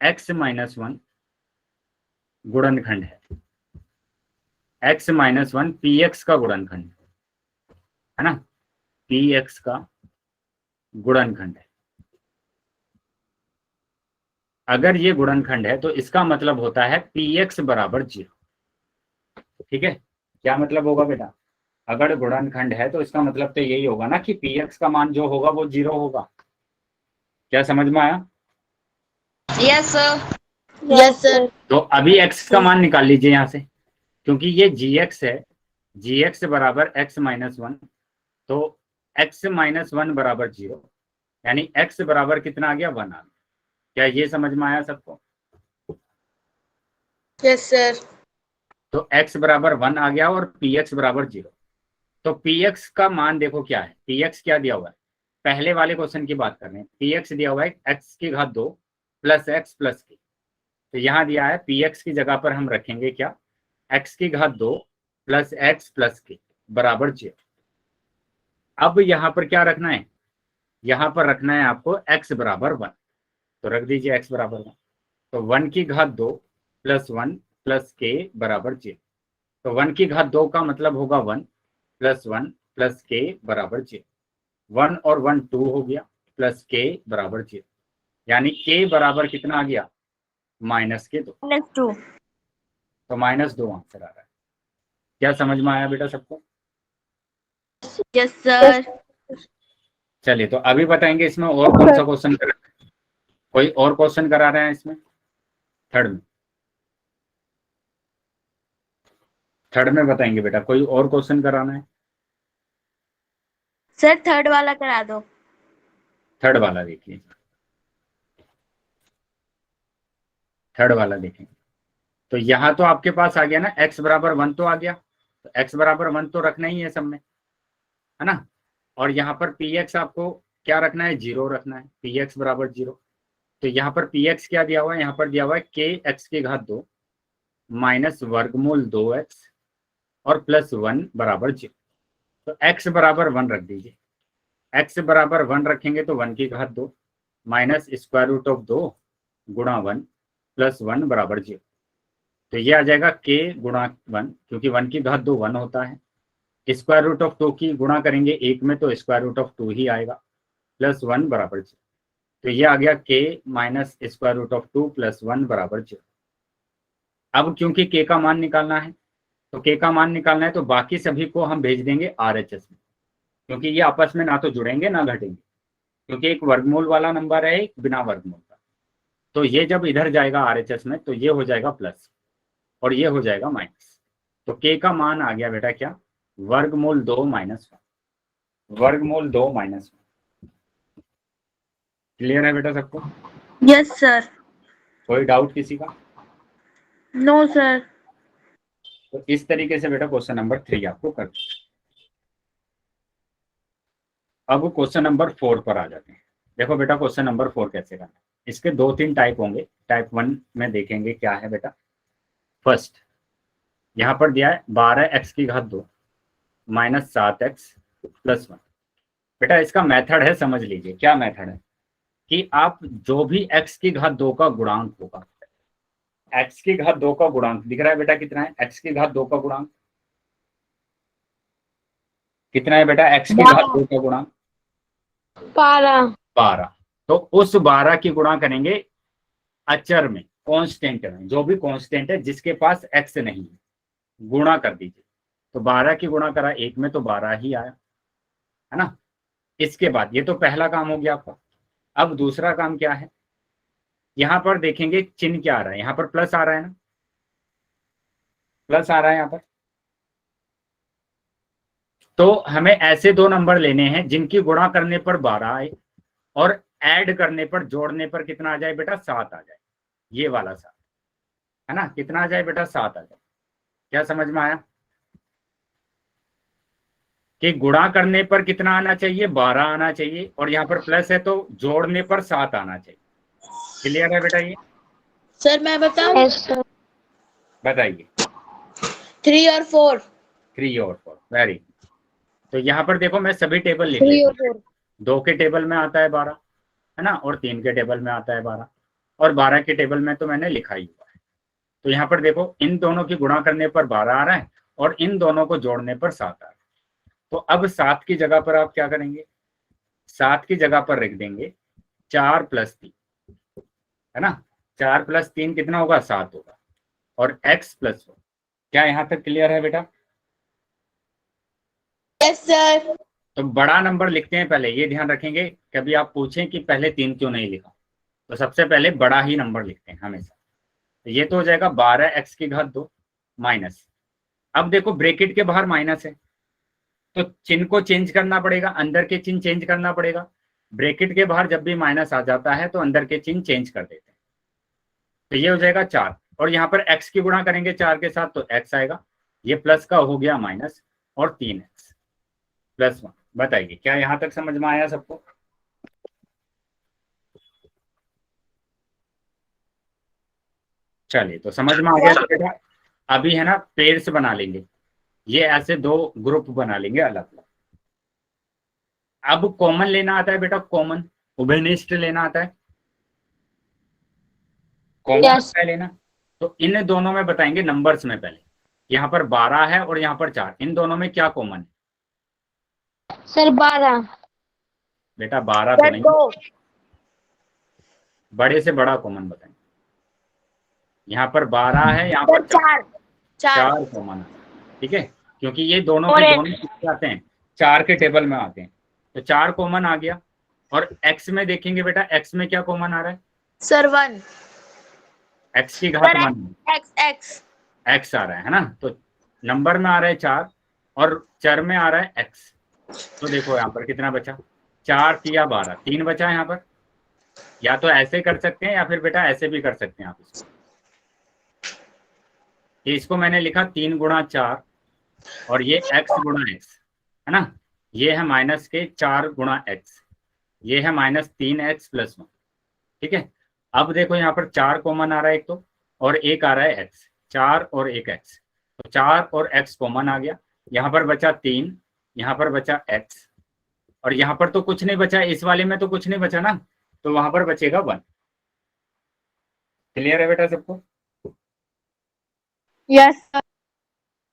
x - 1 गुणनखंड है, x - 1 px का गुणनखंड है ना, px का गुणनखंड है। अगर ये गुणनखंड है तो इसका मतलब होता है px बराबर 0। ठीक है, क्या मतलब होगा बेटा? अगर गुणनखंड है तो इसका मतलब तो यही होगा ना कि px का मान जो होगा वो 0 होगा। क्या समझ में आया? Yes sir. Yes sir. तो अभी x का मान निकाल लीजिए यहाँ से, क्योंकि ये gx है, gx बराबर x - 1, तो x - 1 बराबर 0, यानी x बराबर कितना आ गया, 1 आ गया। क्या ये समझ में आया सबको? Yes sir. तो x बराबर 1 आ गया और px बराबर 0। तो px का मान देखो क्या है, px क्या दिया हुआ है, पहले वाले क्वेश्चन की बात कर रहे हैं। px दिया हुआ है x की घात 2 प्लस x प्लस k, तो यहाँ दिया है px की जगह पर हम रखेंगे क्या, x की घात 2 प्लस x प्लस k बराबर 0। अब यहाँ पर क्या रखना है, यहाँ पर रखना है आपको x बराबर 1, तो रख दीजिए x बराबर 1, तो 1 की घात 2 प्लस 1 प्लस k बराबर 0। तो 1 की घात 2 का मतलब होगा 1 प्लस 1 प्लस k बराबर 0। 1 और 1 2 हो गया, प्लस k बराबर 0, यानी k बराबर कितना आ गया, -2। -2। तो -2 आंसर आ रहा है। क्या समझ में आया बेटा सबको? Yes sir. चलिए तो अभी बताएंगे इसमें और कौन सा क्वेश्चन करा, कोई और क्वेश्चन करा रहे हैं इसमें? थर्ड में बताएंगे बेटा, कोई और क्वेश्चन कराना है? सर थर्ड वाला करा दो। थर्ड वाला देखिए, थर्ड वाला देखें। तो यहाँ तो आपके पास आ गया ना, x बराबर 1 तो आ गया, तो x बराबर 1 तो रखना ही है सब में, है ना। और यहाँ पर px आपको क्या रखना है, 0 रखना है, px बराबर 0। तो यहाँ पर px क्या दिया हुआ है, यहाँ पर दिया हुआ है k x की घात 2 माइनस वर्गमूल 2x और प्लस 1 बराबर 0। तो x बराबर 1 रख दीजिए, x बराबर 1 रखेंगे तो 1 की घात 2 माइनस स्क्वायर रूट ऑफ 2 गुणा 1 प्लस 1 बराबर 0। तो ये आ जाएगा k गुणा 1, क्योंकि 1 की घात 2 1 होता है, स्क्वायर रूट ऑफ 2 की गुणा करेंगे 1 में तो स्क्वायर रूट ऑफ 2 ही आएगा, प्लस 1 बराबर 0। तो ये आ गया k minus square root of 2 plus 1 बराबर 0। अब क्योंकि के का मान निकालना है, तो के का मान निकालना है तो बाकी सभी को हम भेज देंगे RHS में, क्योंकि ये आपस में ना तो जुड़ेंगे ना घटेंगे, क्योंकि एक वर्गमूल वाला नंबर है, एक बिना वर्गमूल का। तो ये जब इधर जाएगा RHS में तो ये हो जाएगा प्लस और ये हो जाएगा माइनस। तो के का मान आ गया बेटा क्या, वर्गमूल 2 माइनस 1, वर्गमूल 2 माइनस 1। क्लियर है बेटा सबको? Yes sir. कोई डाउट किसी का? No sir. तो इस तरीके से बेटा क्वेश्चन नंबर 3 आपको कर दिया। अब क्वेश्चन नंबर 4 पर आ जाते हैं। देखो बेटा क्वेश्चन नंबर 4 कैसे करना है। इसके 2-3 टाइप होंगे। टाइप 1 में देखेंगे क्या है बेटा। फर्स्ट यहाँ पर दिया है 12x की घात 2 माइनस 7x प्लस 1। बेटा इसका मेथड है, समझ लीजिए क्या मेथड है कि आप जो भी x की घात 2 का गुणांक होगा, x की घात 2 का गुणांक दिख रहा है बेटा कितना है, x की घात 2 का गुणांक कितना है बेटा, x की घात 2 का गुणांक 12। तो उस 12 की गुणा करेंगे अचर में, कांस्टेंट में, जो भी कांस्टेंट है जिसके पास x नहीं है, गुणा कर दीजिए। तो 12 की गुणा करा 1 में तो 12 ही आया, है ना। इसके बाद ये तो पहला काम हो गया आपका। अब दूसरा काम क्या है, यहां पर देखेंगे चिन्ह क्या आ रहा है, यहां पर प्लस आ रहा है ना, प्लस आ रहा है यहां पर। तो हमें ऐसे दो नंबर लेने हैं जिनकी गुणा करने पर 12 आए और ऐड करने पर, जोड़ने पर कितना आ जाए बेटा, 7 आ जाए। ये वाला 7 है ना, कितना आ जाए बेटा, 7 आ जाए। क्या समझ में आया कि गुणा करने पर कितना आना चाहिए, 12 आना चाहिए, और यहाँ पर प्लस है तो जोड़ने पर 7 आना चाहिए। क्लियर है बेटा ये? सर मैं बताऊं? बताइए। 3 और 4। 3 और 4, वेरी। तो यहाँ पर देखो मैं सभी टेबल लिख लेता हूं। 2 के टेबल में आता है 12, है ना, और 3 के टेबल में आता है 12, और 12 के टेबल में तो मैंने लिखा ही हुआ है। तो यहाँ पर देखो इन दोनों की गुणा करने पर 12 आ रहा है और इन दोनों को जोड़ने पर 7 आ रहा है। तो अब 7 की जगह पर आप क्या करेंगे, 7 की जगह पर रख देंगे 4 + 3, है ना। 4 + 3 कितना होगा, 7 होगा, और x + 1। क्या यहाँ तक क्लियर है बेटा? Yes sir. तो बड़ा नंबर लिखते हैं पहले, ये ध्यान रखेंगे कभी आप पूछें कि पहले 3 क्यों नहीं लिखा, तो सबसे पहले बड़ा ही नंबर लिखते हैं हमेशा। तो ये तो हो जाएगा 12x की घात 2 माइनस, अब देखो ब्रैकेट के बाहर माइनस है तो चिन्ह को चेंज करना पड़ेगा, अंदर के चिन्ह चेंज करना पड़ेगा। ब्रैकेट के बाहर जब भी माइनस आ जाता है तो अंदर के चिन्ह चेंज कर देते हैं। तो ये हो जाएगा 4, और यहाँ पर x की गुणा करेंगे 4 के साथ तो x आएगा, ये प्लस का हो गया माइनस, और 3x + 1। बताइए क्या यहाँ तक समझ में आया सबको? चलिए तो समझ में आ गया तो बेटा अभी है ना पेयर्स बना लेंगे, ये ऐसे 2 ग्रुप बना लेंगे अलग अलग। अब कॉमन लेना आता है बेटा, कॉमन उभयनिष्ठ लेना आता है, कॉमन आता है लेना। तो इन दोनों में बताएंगे नंबर्स में, पहले यहाँ पर 12 है और यहाँ पर 4, इन दोनों में क्या कॉमन है सर 12 बेटा? 12 तो नहीं, बड़े से बड़ा कॉमन बताएंगे। यहाँ पर 12 है, यहाँ पर 4 कॉमन है, ठीक है, क्योंकि ये दोनों के दोनों किसके आते हैं, 4 के टेबल में आते हैं। तो 4 कॉमन आ गया, और x में देखेंगे बेटा, x में क्या कॉमन आ रहा है सर 1। x की घात 1 x आ रहा है ना। तो नंबर में आ रहा है 4 और चर में आ रहा है x। तो देखो यहाँ पर कितना बचा, 4 × 12, 3 बचा है यहाँ पर। या तो ऐसे कर सकते हैं या फिर बेटा ऐसे भी कर सकते हैं आप इसको। इसको मैंने लिखा 3 × 4 और ये x × x, है ना। ये है माइनस के 4 × x, ये है -3x + 1, ठीक है। अब देखो यहाँ पर 4 कॉमन आ रहा है एक तो, और एक आ रहा है x, 4 और 1 x। तो 4 और x कॉमन आ गया, यहाँ पर बचा 3, यहाँ पर बचा x, और यहाँ पर तो कुछ नहीं बचा, इस वाले में तो कुछ नहीं बचा ना, तो वहां पर बचेगा 1। क्लियर है बेटा सबको? यस।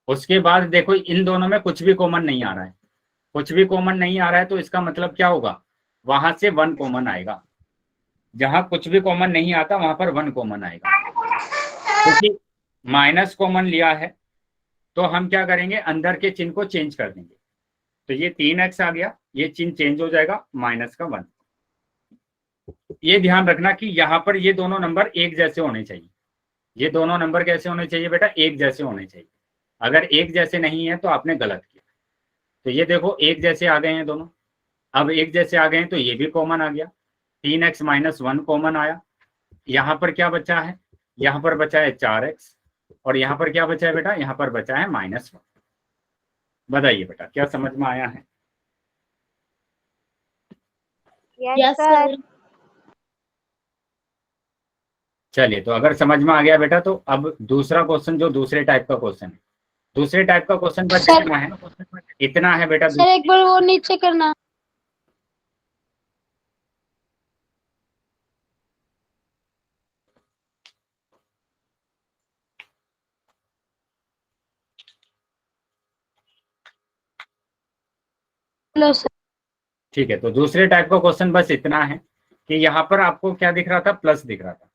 उसके बाद देखो इन दोनों में कुछ भी कॉमन नहीं आ रहा है, कुछ भी कॉमन नहीं आ रहा है, तो इसका मतलब क्या होगा, वहां से 1 कॉमन आएगा। जहां कुछ भी कॉमन नहीं आता वहां पर 1 कॉमन आएगा, क्योंकि माइनस कॉमन लिया है तो हम क्या करेंगे, अंदर के चिन्ह को चेंज कर देंगे। तो ये 3x आ गया, ये चिन्ह चेंज हो जाएगा माइनस का 1। ये ध्यान रखना कि यहाँ पर ये दोनों नंबर एक जैसे होने चाहिए। ये दोनों नंबर कैसे होने चाहिए बेटा, एक जैसे होने चाहिए। अगर एक जैसे नहीं है तो आपने गलत किया। तो ये देखो एक जैसे आ गए हैं दोनों। अब एक जैसे आ गए हैं तो ये भी कॉमन आ गया, 3x - 1 कॉमन आया। यहाँ पर क्या बचा है, यहाँ पर बचा है 4x, और यहाँ पर क्या बचा है बेटा, यहाँ पर बचा है -1। बताइए बेटा क्या समझ में आया है? Yes sir. चलिए, तो अगर समझ में आ गया बेटा तो अब दूसरा क्वेश्चन, जो दूसरे टाइप का क्वेश्चन है, दूसरे टाइप का क्वेश्चन बस इतना है बेटा। सर एक बार वो नीचे करना। Hello sir. ठीक है, तो दूसरे टाइप का क्वेश्चन बस इतना है कि यहाँ पर आपको क्या दिख रहा था, प्लस दिख रहा था,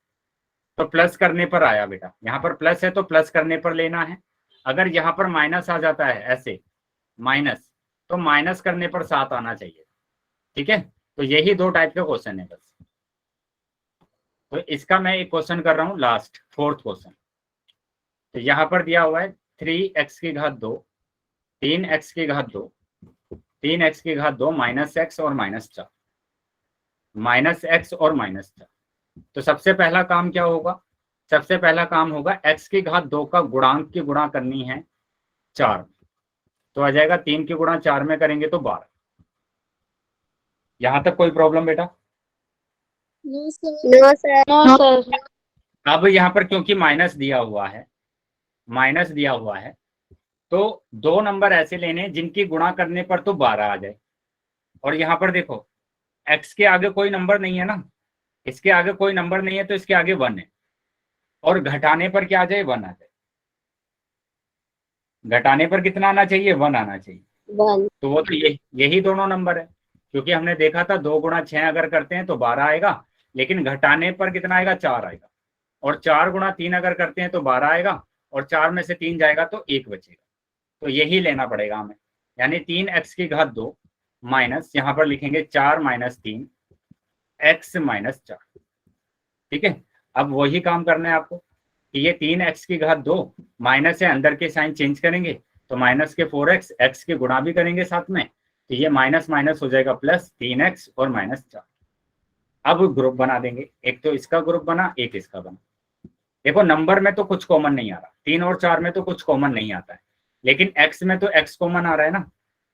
तो प्लस करने पर आया बेटा। यहाँ पर प्लस है तो प्लस करने पर लेना है। अगर यहाँ पर माइनस आ जाता है ऐसे माइनस, तो माइनस करने पर 7 आना चाहिए। ठीक है, तो यही दो टाइप का क्वेश्चन है बस। तो इसका मैं एक क्वेश्चन कर रहा हूँ लास्ट, 4th क्वेश्चन। तो यहाँ पर दिया हुआ है 3x की घात 2, 3x की घात 2, 3x की घात 2 -x और -4, -x और -4। तो सबसे पहला काम क्या होगा, सबसे पहला काम होगा x की घात 2 का गुणांक की गुणा करनी है 4। तो आ जाएगा 3 की गुणा 4 में करेंगे तो 12। यहां तक कोई प्रॉब्लम बेटा? No sir. No sir. अब यहाँ पर क्योंकि माइनस दिया हुआ है, माइनस दिया हुआ है, तो दो नंबर ऐसे लेने जिनकी गुणा करने पर तो 12 आ जाए। और यहाँ पर देखो x के आगे कोई नंबर नहीं है ना, इसके आगे कोई नंबर नहीं है तो इसके आगे 1 है, और घटाने पर क्या आ जाए, 1 आ जाए। घटाने पर कितना आना चाहिए, 1 आना चाहिए। 1। तो वो तो यही दोनों नंबर है, क्योंकि हमने देखा था 2 गुणा 6 अगर करते हैं तो 12 आएगा, लेकिन घटाने पर कितना आएगा, 4 आएगा। और 4 गुणा 3 अगर करते हैं तो 12 आएगा, और 4 में से 3 जाएगा तो 1 बचेगा। तो यही लेना पड़ेगा हमें, यानी 3x की घात 2 माइनस, यहाँ पर लिखेंगे 4 - 3 x - 4। ठीक है, अब वही काम करना है आपको कि ये 3x की घात 2 माइनस है, अंदर के साइन चेंज करेंगे तो माइनस के 4x, x के गुणा भी करेंगे साथ में, तो ये माइनस माइनस हो जाएगा प्लस, 3x और -4। अब ग्रुप बना देंगे, एक तो इसका ग्रुप बना, एक इसका बना। देखो नंबर में तो कुछ कॉमन नहीं आ रहा, 3 और 4 में तो कुछ कॉमन नहीं आता है, लेकिन x में तो x कॉमन आ रहा है ना।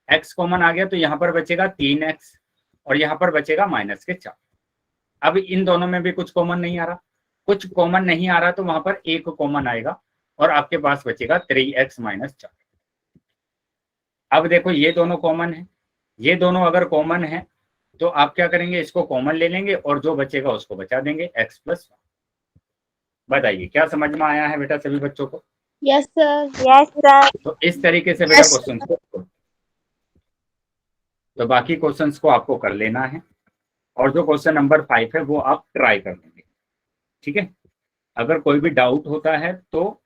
x कॉमन आ गया तो यहाँ पर बचेगा 3x, और यहाँ पर बचेगा -4। अब इन दोनों में भी कुछ कॉमन नहीं आ रहा, कुछ कॉमन नहीं आ रहा, तो वहां पर एक कॉमन आएगा और आपके पास बचेगा 3x - 4। अब देखो ये दोनों कॉमन है, ये दोनों अगर कॉमन है तो आप क्या करेंगे, इसको कॉमन ले लेंगे और जो बचेगा उसको बचा देंगे, x + 1। बताइए क्या समझ में आया है बेटा सभी बच्चों को? Yes sir. Yes sir. तो इस तरीके से बेटा क्वेश्चन को, तो बाकी क्वेश्चंस को आपको कर लेना है, और जो क्वेश्चन नंबर 5 है वो आप ट्राई कर लेंगे। ठीक है, अगर कोई भी डाउट होता है तो